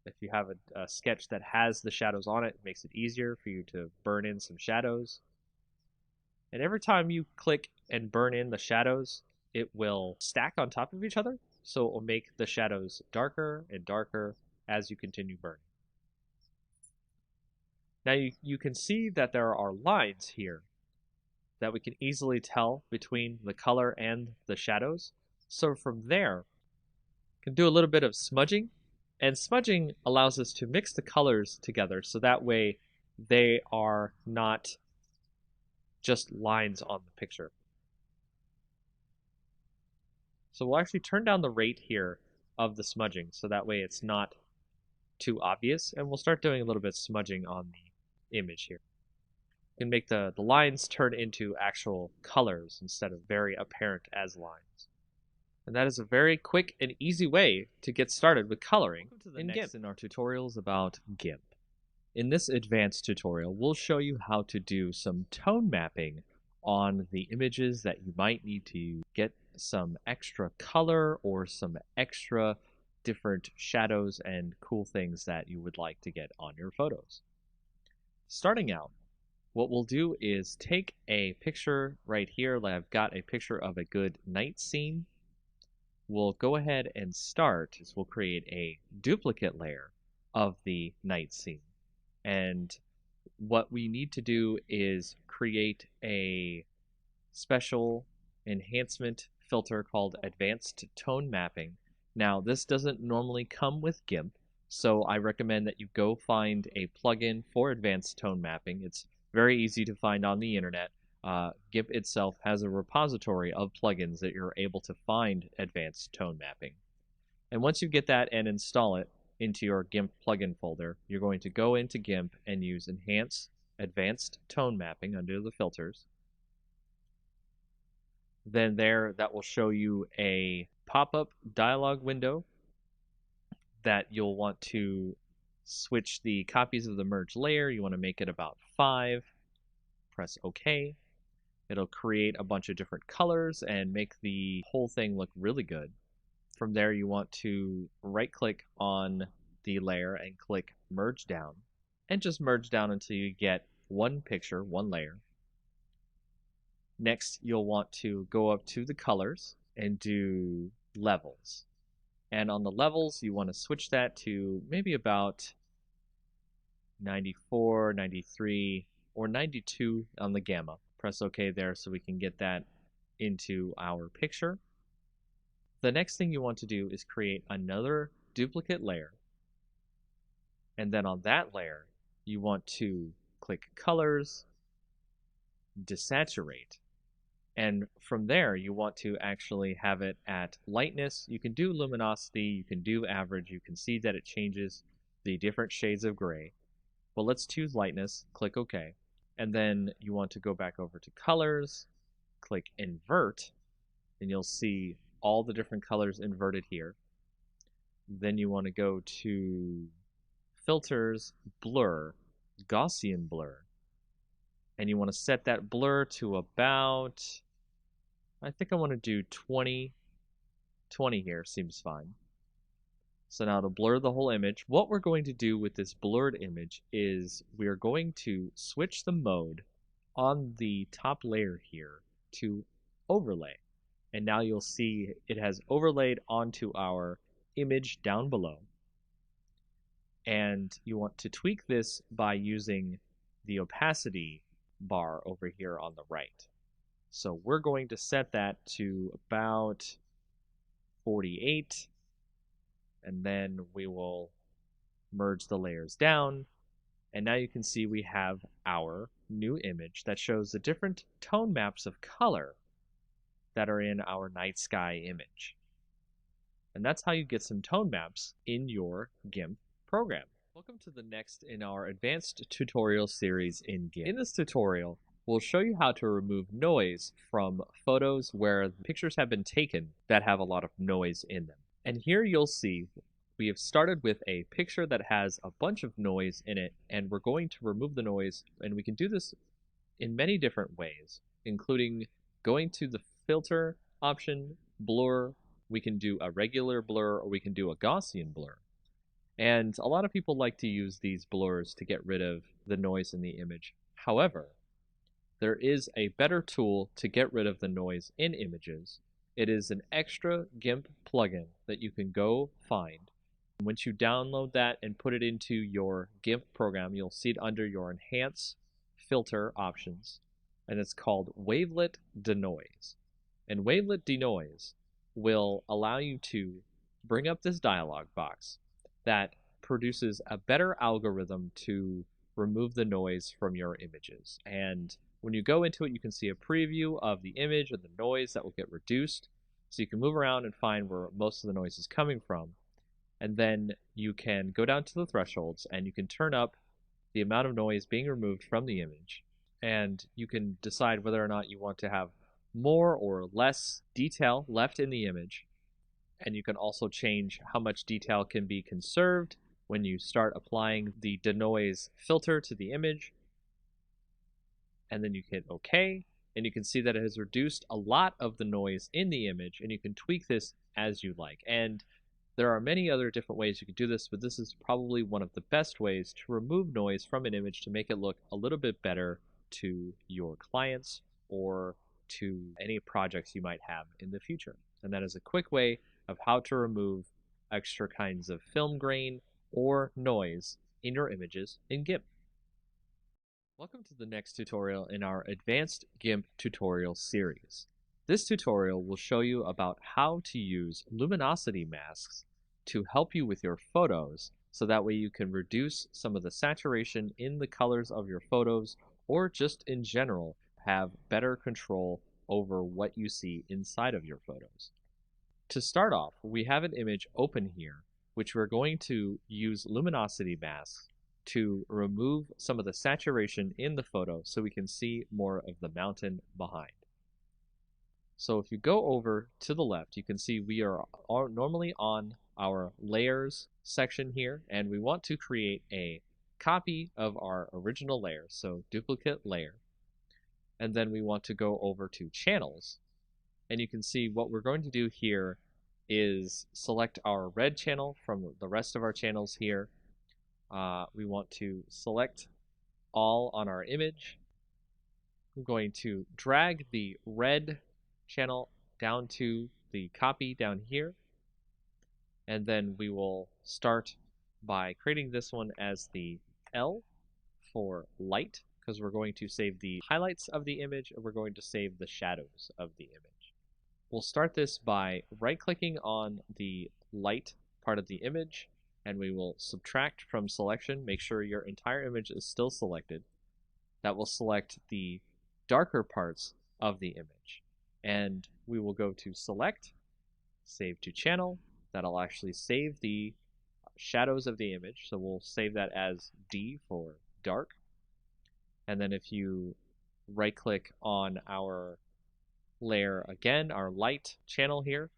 If you have a sketch that has the shadows on it, it makes it easier for you to burn in some shadows. And every time you click and burn in the shadows, it will stack on top of each other, so it will make the shadows darker and darker as you continue burning. Now you can see that there are lines here that we can easily tell between the color and the shadows. So from there, we can do a little bit of smudging, and smudging allows us to mix the colors together so that way they are not just lines on the picture. So we'll actually turn down the rate here of the smudging so that way it's not too obvious, and we'll start doing a little bit of smudging on the image here. You can make the lines turn into actual colors instead of very apparent as lines. And that is a very quick and easy way to get started with coloring in GIMP. In our tutorials about GIMP. In this advanced tutorial, we'll show you how to do some tone mapping on the images that you might need to get some extra color or some extra different shadows and cool things that you would like to get on your photos. Starting out, what we'll do is take a picture right here. I've got a picture of a good night scene. We'll go ahead and start. We'll create a duplicate layer of the night scene. And what we need to do is create a special enhancement filter called Advanced Tone Mapping. Now, this doesn't normally come with GIMP, so I recommend that you go find a plugin for Advanced Tone Mapping. It's very easy to find on the internet. GIMP itself has a repository of plugins that you're able to find Advanced Tone Mapping. And once you get that and install it into your GIMP plugin folder, you're going to go into GIMP and use Enhance Advanced Tone Mapping under the filters. Then that will show you a pop-up dialog window that you'll want to switch the copies of the merge layer. You want to make it about 5. Press OK. It'll create a bunch of different colors and make the whole thing look really good. From there, you want to right-click on the layer and click Merge Down. And just merge down until you get one picture, one layer. Next, you'll want to go up to the colors and do levels. And on the levels, you want to switch that to maybe about 94, 93, or 92 on the gamma. Press OK there so we can get that into our picture. The next thing you want to do is create another duplicate layer. And then on that layer, you want to click Colors, Desaturate. And from there, you want to actually have it at lightness. You can do luminosity, you can do average. You can see that it changes the different shades of gray. But let's choose lightness, click OK. And then you want to go back over to colors, click invert, and you'll see all the different colors inverted here. Then you want to go to filters, blur, Gaussian blur. And you want to set that blur to about, I think I want to do 20. 20 here seems fine. So now to blur the whole image, what we're going to do with this blurred image is we are going to switch the mode on the top layer here to overlay. And now you'll see it has overlaid onto our image down below. And you want to tweak this by using the opacity bar over here on the right. So we're going to set that to about 48. And then we will merge the layers down. And now you can see we have our new image that shows the different tone maps of color that are in our night sky image. And that's how you get some tone maps in your GIMP program. Welcome to the next in our advanced tutorial series in GIMP. In this tutorial, we'll show you how to remove noise from photos where the pictures have been taken that have a lot of noise in them. And here you'll see we have started with a picture that has a bunch of noise in it, and we're going to remove the noise, and we can do this in many different ways, including going to the filter option, blur. We can do a regular blur, or we can do a Gaussian blur. And a lot of people like to use these blurs to get rid of the noise in the image. However, there is a better tool to get rid of the noise in images. It is an extra GIMP plugin that you can go find. Once you download that and put it into your GIMP program, you'll see it under your Enhance Filter options, and it's called Wavelet Denoise. And Wavelet Denoise will allow you to bring up this dialog box that produces a better algorithm to remove the noise from your images. And when you go into it, you can see a preview of the image and the noise that will get reduced. So you can move around and find where most of the noise is coming from. And then you can go down to the thresholds and you can turn up the amount of noise being removed from the image. And you can decide whether or not you want to have more or less detail left in the image. And you can also change how much detail can be conserved when you start applying the denoise filter to the image. And then you hit OK, and you can see that it has reduced a lot of the noise in the image, and you can tweak this as you like. And there are many other different ways you can do this, but this is probably one of the best ways to remove noise from an image to make it look a little bit better to your clients or to any projects you might have in the future. And that is a quick way of how to remove extra kinds of film grain or noise in your images in GIMP. Welcome to the next tutorial in our Advanced GIMP tutorial series. This tutorial will show you about how to use luminosity masks to help you with your photos, so that way you can reduce some of the saturation in the colors of your photos, or just in general have better control over what you see inside of your photos. To start off, we have an image open here, which we're going to use luminosity masks to remove some of the saturation in the photo so we can see more of the mountain behind. So if you go over to the left, you can see we are normally on our layers section here, and we want to create a copy of our original layer, so duplicate layer. And then we want to go over to channels, and you can see what we're going to do here is select our red channel from the rest of our channels here. We want to select all on our image. I'm going to drag the red channel down to the copy down here, and then we will start by creating this one as the L for light, because we're going to save the highlights of the image and we're going to save the shadows of the image. We'll start this by right-clicking on the light part of the image, and we will subtract from selection. Make sure your entire image is still selected. That will select the darker parts of the image. And we will go to select, save to channel. That'll actually save the shadows of the image. So we'll save that as D for dark. And then if you right click on our layer again, our light channel here,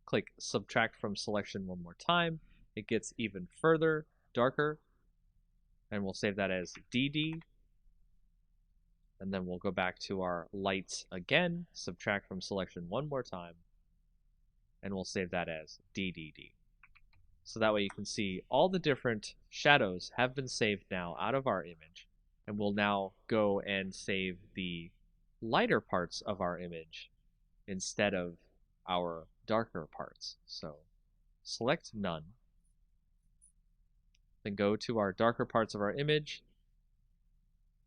click subtract from selection one more time, it gets even further darker, and we'll save that as DD. And then we'll go back to our lights again, subtract from selection one more time, and we'll save that as DDD. So that way you can see all the different shadows have been saved now out of our image, and we'll now go and save the lighter parts of our image instead of our darker parts. So select none, then go to our darker parts of our image,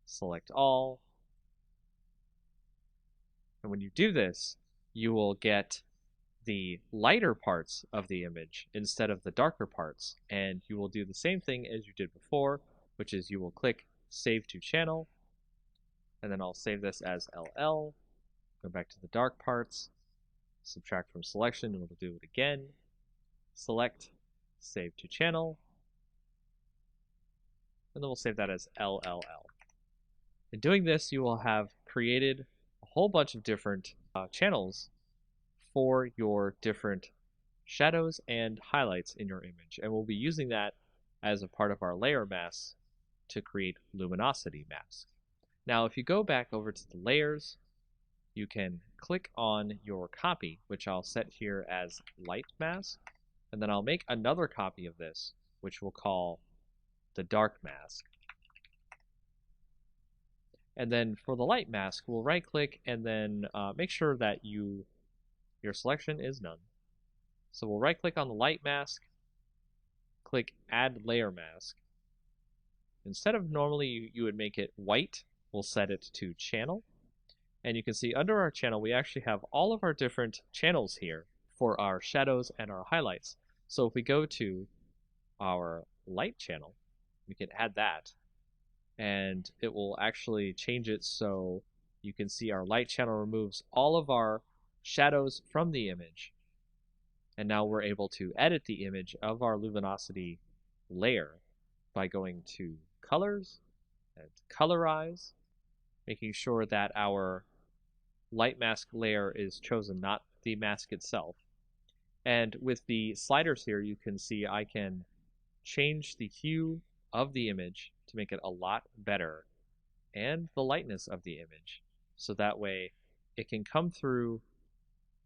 select all, and when you do this, you will get the lighter parts of the image instead of the darker parts, and you will do the same thing as you did before, which is you will click Save to Channel, and then I'll save this as LL, go back to the dark parts, subtract from selection, and we'll do it again, select, Save to Channel, and then we'll save that as LLL. In doing this, you will have created a whole bunch of different channels for your different shadows and highlights in your image, and we'll be using that as a part of our layer masks to create luminosity masks. Now if you go back over to the layers, you can click on your copy, which I'll set here as light mask, and then I'll make another copy of this, which we'll call the dark mask. And then for the light mask, we'll right click and then make sure that your selection is none. So we'll right click on the light mask, click add layer mask. Instead of normally you would make it white, we'll set it to channel. And you can see under our channel, we actually have all of our different channels here for our shadows and our highlights. So if we go to our light channel, we can add that, and it will actually change it so you can see our light channel removes all of our shadows from the image. And now we're able to edit the image of our luminosity layer by going to Colors and Colorize, making sure that our light mask layer is chosen, not the mask itself. And with the sliders here, you can see I can change the hue of the image to make it a lot better, and the lightness of the image, so that way it can come through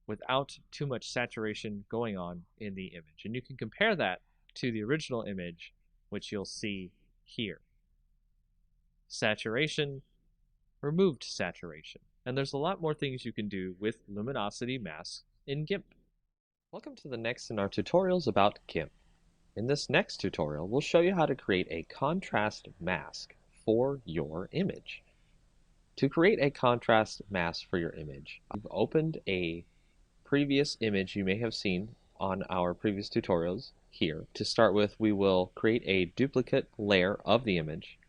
without too much saturation going on in the image. And you can compare that to the original image, which you'll see here. Saturation, removed saturation. And there's a lot more things you can do with luminosity masks in GIMP. Welcome to the next in our tutorials about GIMP. In this next tutorial, we'll show you how to create a contrast mask for your image. To create a contrast mask for your image, you've opened a previous image you may have seen on our previous tutorials here. To start with, we will create a duplicate layer of the image.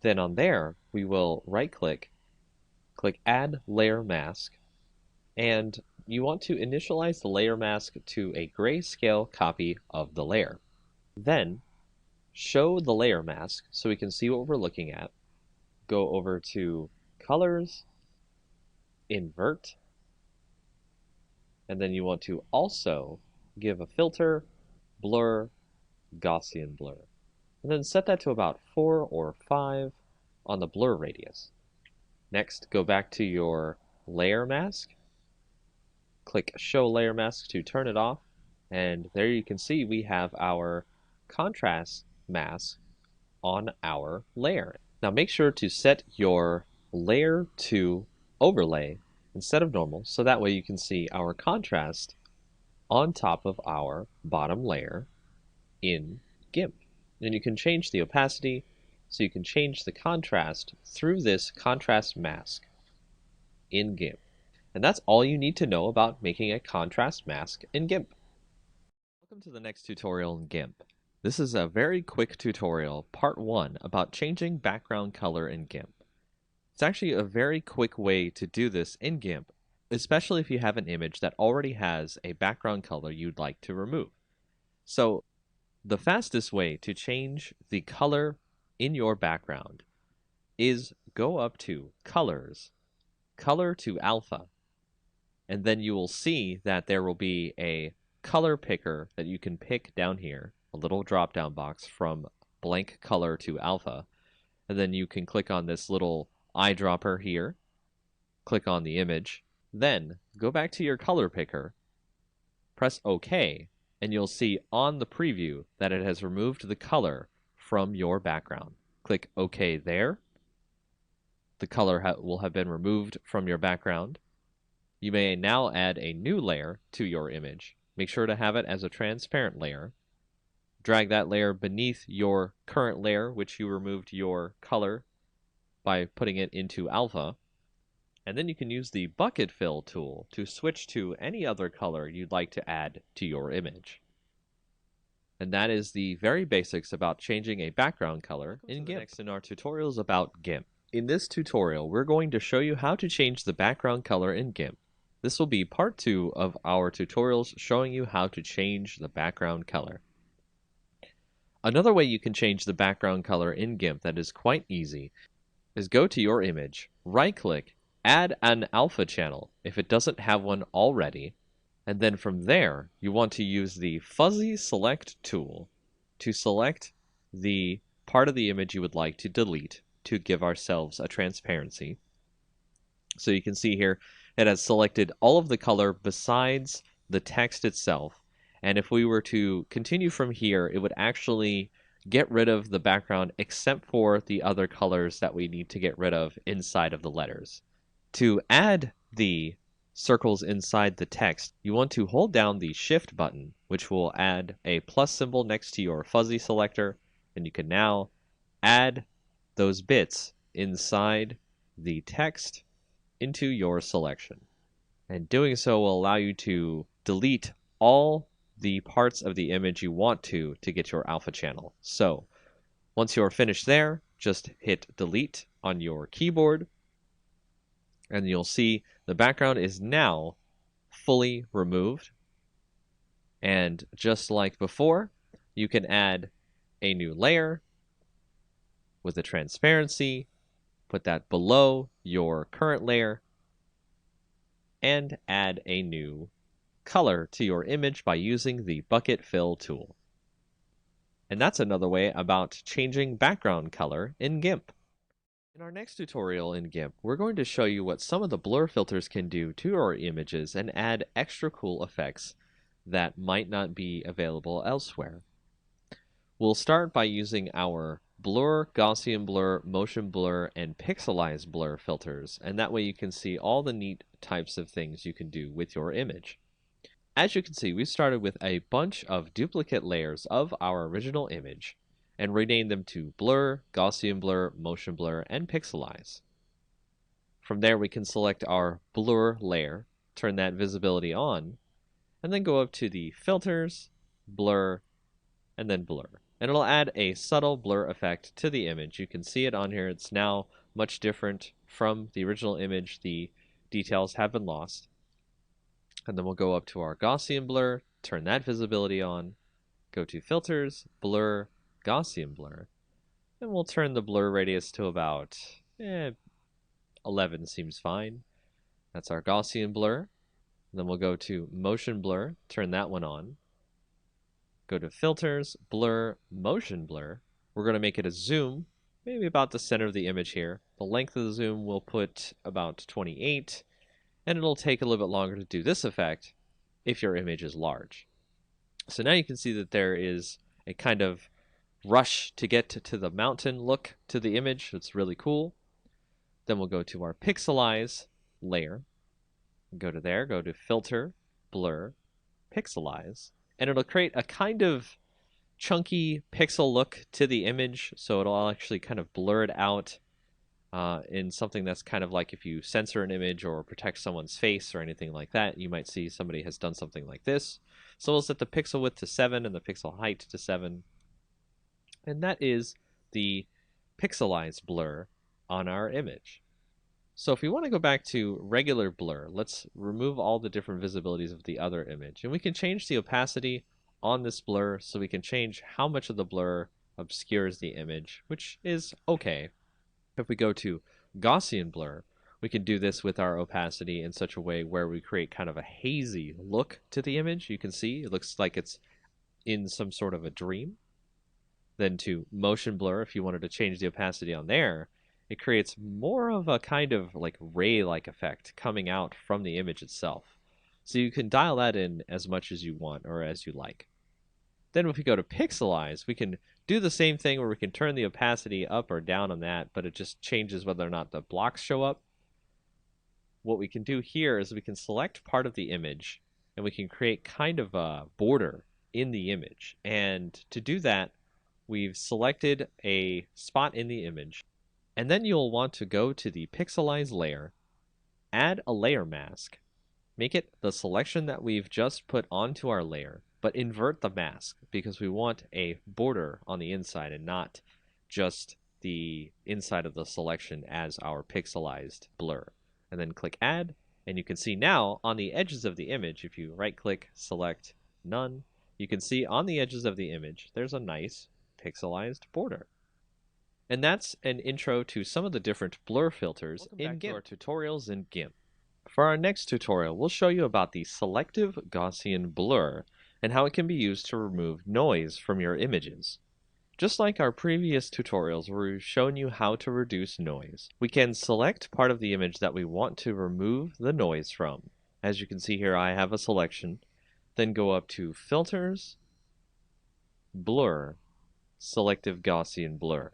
Then on there, we will right-click, click Add Layer Mask, and you want to initialize the layer mask to a grayscale copy of the layer. Then, show the layer mask so we can see what we're looking at. Go over to Colors, Invert, and then you want to also give a filter, Blur, Gaussian Blur. And then set that to about 4 or 5 on the blur radius. Next, go back to your layer mask, click Show Layer Mask to turn it off, and there you can see we have our contrast mask on our layer. Now make sure to set your layer to overlay instead of normal, so that way you can see our contrast on top of our bottom layer in GIMP. And you can change the opacity, so you can change the contrast through this contrast mask in GIMP. And that's all you need to know about making a contrast mask in GIMP. Welcome to the next tutorial in GIMP. This is a very quick tutorial, part 1, about changing background color in GIMP. It's actually a very quick way to do this in GIMP, especially if you have an image that already has a background color you'd like to remove. So the fastest way to change the color in your background is go up to Colors, Color to Alpha, and then you will see that there will be a color picker that you can pick down here, a little drop-down box from blank color to alpha, and then you can click on this little eyedropper here, click on the image, then go back to your color picker, press OK, and you'll see on the preview that it has removed the color from your background. Click OK there. The color will have been removed from your background. You may now add a new layer to your image. Make sure to have it as a transparent layer. Drag that layer beneath your current layer, which you removed your color by putting it into alpha. And then you can use the bucket fill tool to switch to any other color you'd like to add to your image. And that is the very basics about changing a background color in GIMP. Next in our tutorials about GIMP. In this tutorial, we're going to show you how to change the background color in GIMP. This will be part 2 of our tutorials showing you how to change the background color. Another way you can change the background color in GIMP that is quite easy is go to your image, right-click, add an alpha channel if it doesn't have one already, and then from there you want to use the fuzzy select tool to select the part of the image you would like to delete to give ourselves a transparency. So you can see here it has selected all of the color besides the text itself, and if we were to continue from here, it would actually get rid of the background except for the other colors that we need to get rid of inside of the letters. To add the circles inside the text, you want to hold down the Shift button, which will add a plus symbol next to your fuzzy selector, and you can now add those bits inside the text into your selection. And doing so will allow you to delete all the parts of the image you want to get your alpha channel. So once you're finished there, just hit delete on your keyboard, And you'll see the background is now fully removed. And just like before, you can add a new layer with a transparency, put that below your current layer, and add a new color to your image by using the bucket fill tool. And that's another way about changing background color in GIMP. In our next tutorial in GIMP, we're going to show you what some of the blur filters can do to our images and add extra cool effects that might not be available elsewhere. We'll start by using our blur, Gaussian blur, motion blur, and pixelize blur filters, and that way you can see all the neat types of things you can do with your image. As you can see, we started with a bunch of duplicate layers of our original image and renamed them to blur, Gaussian blur, motion blur, and pixelize. From there, we can select our blur layer, turn that visibility on, and then go up to the filters, blur, and then blur. And it'll add a subtle blur effect to the image. You can see it on here. It's now much different from the original image. The details have been lost. And then we'll go up to our Gaussian blur, turn that visibility on, go to filters, blur, Gaussian blur, and we'll turn the blur radius to about 11 seems fine. That's our Gaussian blur. And then we'll go to motion blur, turn that one on. Go to filters, blur, motion blur. We're going to make it a zoom, maybe about the center of the image here. The length of the zoom we'll put about 28, and it'll take a little bit longer to do this effect if your image is large. So now you can see that there is a kind of rush to get to the mountain look to the image. It's really cool. Then we'll go to our pixelize layer. Go to there, go to filter, blur, pixelize, and it'll create a kind of chunky pixel look to the image, so it'll actually kind of blur it out in something that's kind of like if you censor an image or protect someone's face or anything like that, you might see somebody has done something like this. So we'll set the pixel width to 7 and the pixel height to 7, and that is the pixelized blur on our image. So if we want to go back to regular blur, let's remove all the different visibilities of the other image. And we can change the opacity on this blur, so we can change how much of the blur obscures the image, which is okay. If we go to Gaussian blur, we can do this with our opacity in such a way where we create kind of a hazy look to the image. You can see it looks like it's in some sort of a dream. Then to motion blur, if you wanted to change the opacity on there, it creates more of a kind of like ray-like effect coming out from the image itself. So you can dial that in as much as you want or as you like. Then if we go to pixelize, we can do the same thing where we can turn the opacity up or down on that, but it just changes whether or not the blocks show up. What we can do here is we can select part of the image and we can create kind of a border in the image. And to do that, we've selected a spot in the image. And then you'll want to go to the pixelize layer, add a layer mask, make it the selection that we've just put onto our layer, but invert the mask because we want a border on the inside and not just the inside of the selection as our pixelized blur. And then click add, and you can see now on the edges of the image, if you right click, select none, you can see on the edges of the image there's a nice pixelized border. And that's an intro to some of the different blur filters in GIMP. Welcome back to our tutorials in GIMP. For our next tutorial, we'll show you about the selective Gaussian blur and how it can be used to remove noise from your images. Just like our previous tutorials where we've shown you how to reduce noise, we can select part of the image that we want to remove the noise from. As you can see here, I have a selection. Then go up to Filters, Blur, Selective Gaussian Blur.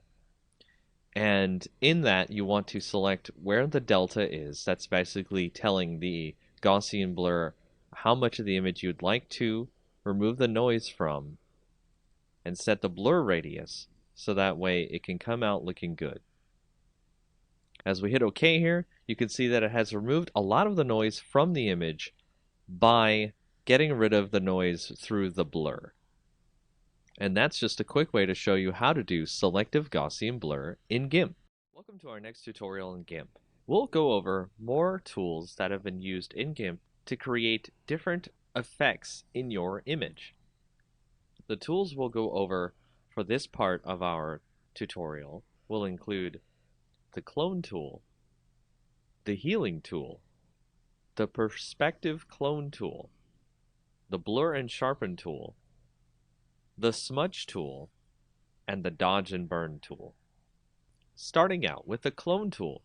And in that, you want to select where the delta is. That's basically telling the Gaussian blur how much of the image you'd like to remove the noise from, and set the blur radius so that way it can come out looking good. As we hit OK here, you can see that it has removed a lot of the noise from the image by getting rid of the noise through the blur. And that's just a quick way to show you how to do selective Gaussian blur in GIMP. Welcome to our next tutorial in GIMP. We'll go over more tools that have been used in GIMP to create different effects in your image. The tools we'll go over for this part of our tutorial will include the clone tool, the healing tool, the perspective clone tool, the blur and sharpen tool, the smudge tool, and the dodge and burn tool. Starting out with the clone tool,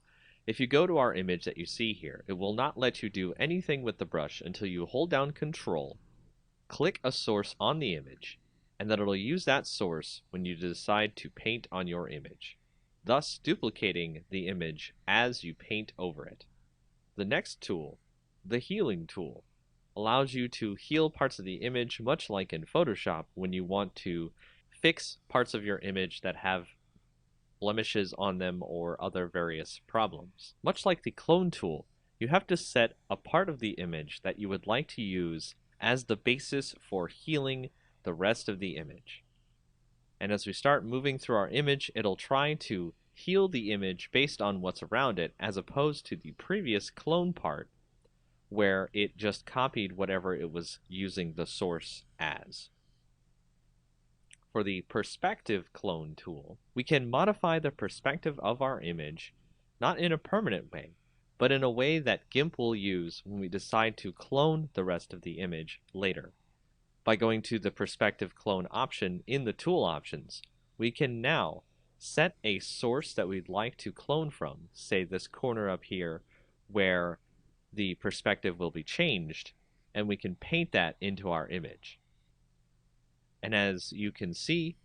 if you go to our image that you see here, it will not let you do anything with the brush until you hold down Control, click a source on the image, and then it'll use that source when you decide to paint on your image, thus duplicating the image as you paint over it. The next tool, the healing tool, allows you to heal parts of the image much like in Photoshop when you want to fix parts of your image that have blemishes on them or other various problems. Much like the clone tool, you have to set a part of the image that you would like to use as the basis for healing the rest of the image. And as we start moving through our image, it'll try to heal the image based on what's around it, as opposed to the previous clone part where it just copied whatever it was using the source as. For the perspective clone tool, we can modify the perspective of our image, not in a permanent way, but in a way that GIMP will use when we decide to clone the rest of the image later. By going to the perspective clone option in the tool options, we can now set a source that we'd like to clone from, say this corner up here where the perspective will be changed, and we can paint that into our image. And as you can see,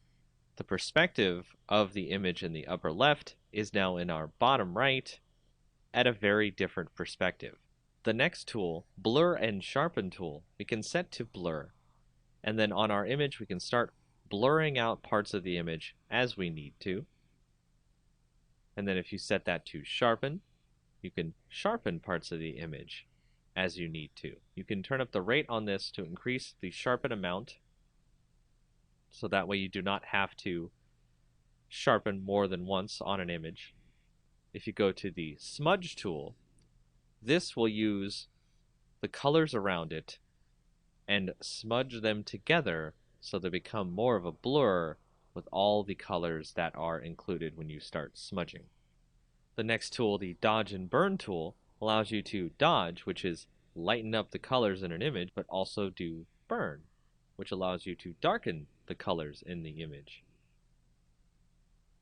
the perspective of the image in the upper left is now in our bottom right at a very different perspective. The next tool, blur and sharpen tool, we can set to blur. And then on our image, we can start blurring out parts of the image as we need to. And then if you set that to sharpen, you can sharpen parts of the image as you need to. You can turn up the rate on this to increase the sharpen amount, so that way you do not have to sharpen more than once on an image. If you go to the smudge tool, this will use the colors around it and smudge them together so they become more of a blur with all the colors that are included when you start smudging. The next tool, the dodge and burn tool, allows you to dodge, which is lighten up the colors in an image, but also do burn, which allows you to darken the colors in the image,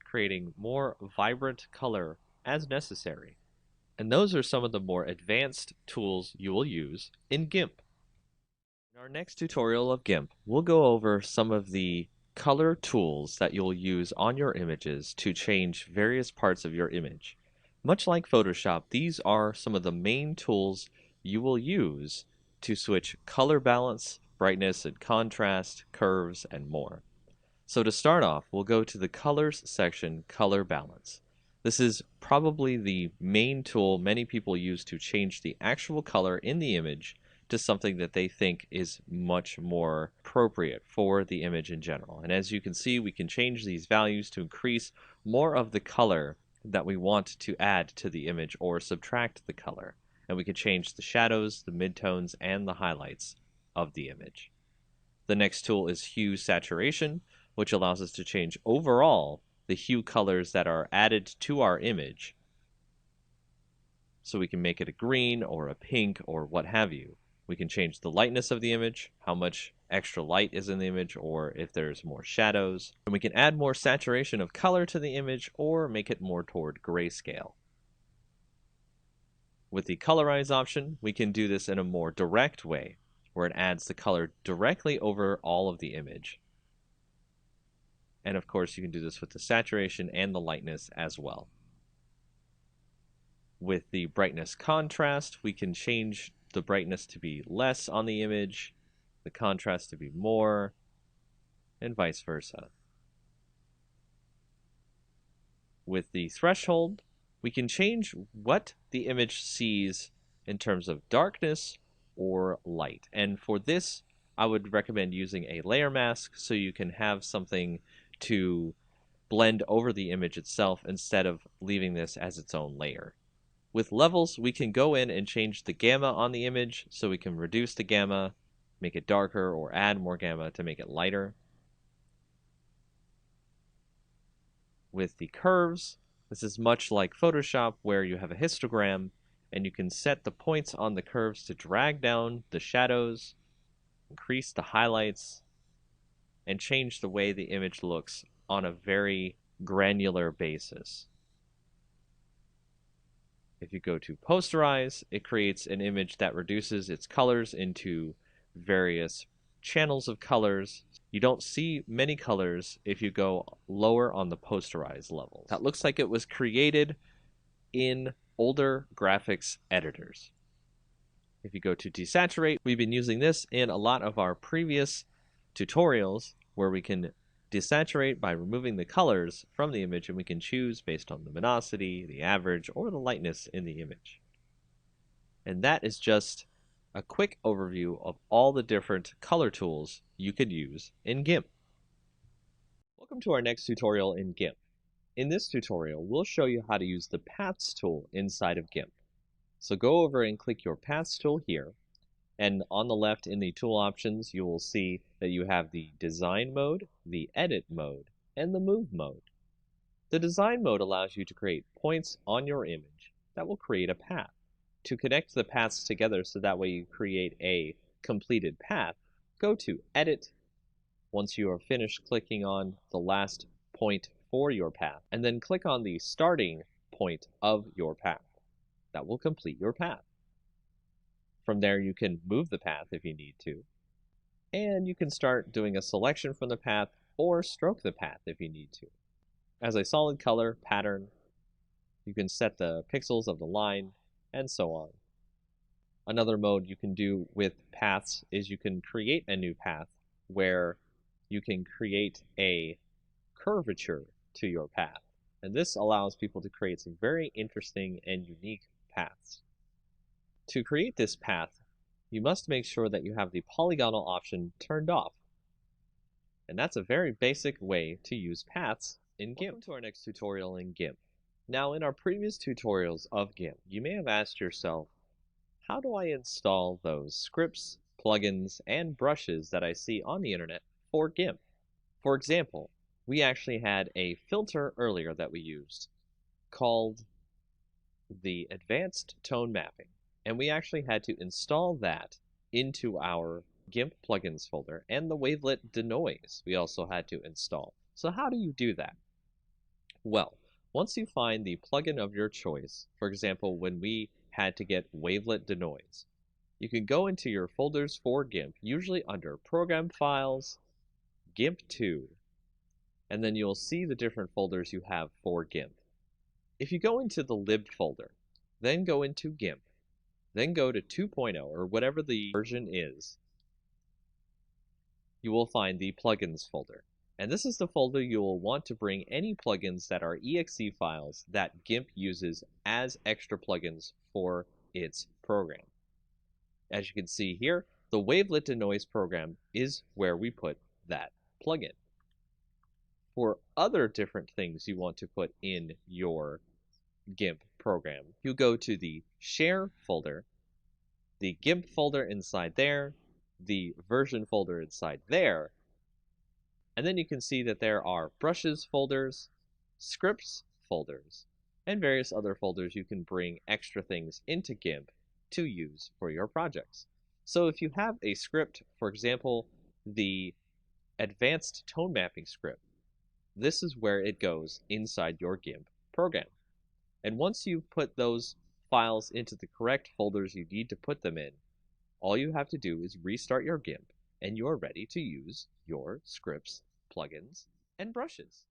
creating more vibrant color as necessary. And those are some of the more advanced tools you will use in GIMP. In our next tutorial of GIMP, we'll go over some of the color tools that you'll use on your images to change various parts of your image. Much like Photoshop, these are some of the main tools you will use to switch color balance, brightness and contrast, curves, and more. So to start off, we'll go to the Colors section, Color Balance. This is probably the main tool many people use to change the actual color in the image to something that they think is much more appropriate for the image in general. And as you can see, we can change these values to increase more of the color that we want to add to the image or subtract the color. And we can change the shadows, the midtones, and the highlights of the image. The next tool is Hue Saturation, which allows us to change overall the hue colors that are added to our image. So we can make it a green or a pink or what have you. We can change the lightness of the image, how much extra light is in the image, or if there's more shadows. And we can add more saturation of color to the image or make it more toward grayscale. With the Colorize option, we can do this in a more direct way, where it adds the color directly over all of the image. And of course, you can do this with the saturation and the lightness as well. With the brightness contrast, we can change the brightness to be less on the image, the contrast to be more, and vice versa. With the threshold, we can change what the image sees in terms of darkness or light. And for this, I would recommend using a layer mask so you can have something to blend over the image itself instead of leaving this as its own layer. With levels, we can go in and change the gamma on the image, so we can reduce the gamma, make it darker, or add more gamma to make it lighter. With the curves, this is much like Photoshop, where you have a histogram, and you can set the points on the curves to drag down the shadows, increase the highlights, and change the way the image looks on a very granular basis. If you go to posterize, it creates an image that reduces its colors into various channels of colors. You don't see many colors if you go lower on the posterize levels. That looks like it was created in older graphics editors. If you go to desaturate, we've been using this in a lot of our previous tutorials where we can desaturate by removing the colors from the image, and we can choose based on luminosity, the average, or the lightness in the image. And that is just a quick overview of all the different color tools you could use in GIMP. Welcome to our next tutorial in GIMP. In this tutorial, we'll show you how to use the Paths tool inside of GIMP. So go over and click your Paths tool here. And on the left in the tool options, you will see that you have the design mode, the edit mode, and the move mode. The design mode allows you to create points on your image that will create a path. To connect the paths together so that way you create a completed path, go to Edit once you are finished clicking on the last point for your path, and then click on the starting point of your path. That will complete your path. From there, you can move the path if you need to, and you can start doing a selection from the path or stroke the path if you need to. As a solid color pattern, you can set the pixels of the line, and so on. Another mode you can do with paths is you can create a new path where you can create a curvature to your path. And this allows people to create some very interesting and unique paths. To create this path, you must make sure that you have the polygonal option turned off. And that's a very basic way to use paths in GIMP. Welcome to our next tutorial in GIMP. Now, in our previous tutorials of GIMP, you may have asked yourself, how do I install those scripts, plugins, and brushes that I see on the internet for GIMP? For example, we actually had a filter earlier that we used called the Advanced Tone Mapping. And we actually had to install that into our GIMP plugins folder, and the wavelet denoise we also had to install. So how do you do that? Well, once you find the plugin of your choice, for example, when we had to get wavelet denoise, you can go into your folders for GIMP, usually under Program Files, GIMP2, and then you'll see the different folders you have for GIMP. If you go into the lib folder, then go into GIMP, then go to 2.0 or whatever the version is, you will find the plugins folder. And this is the folder you will want to bring any plugins that are exe files that GIMP uses as extra plugins for its program. As you can see here, the wavelet denoise program is where we put that plugin. For other different things you want to put in your GIMP program, you go to the Share folder, the GIMP folder inside there, the version folder inside there, and then you can see that there are brushes folders, scripts folders, and various other folders you can bring extra things into GIMP to use for your projects. So if you have a script, for example, the Advanced Tone Mapping script, this is where it goes inside your GIMP program. And once you've put those files into the correct folders you need to put them in, all you have to do is restart your GIMP, and you're ready to use your scripts, plugins, and brushes.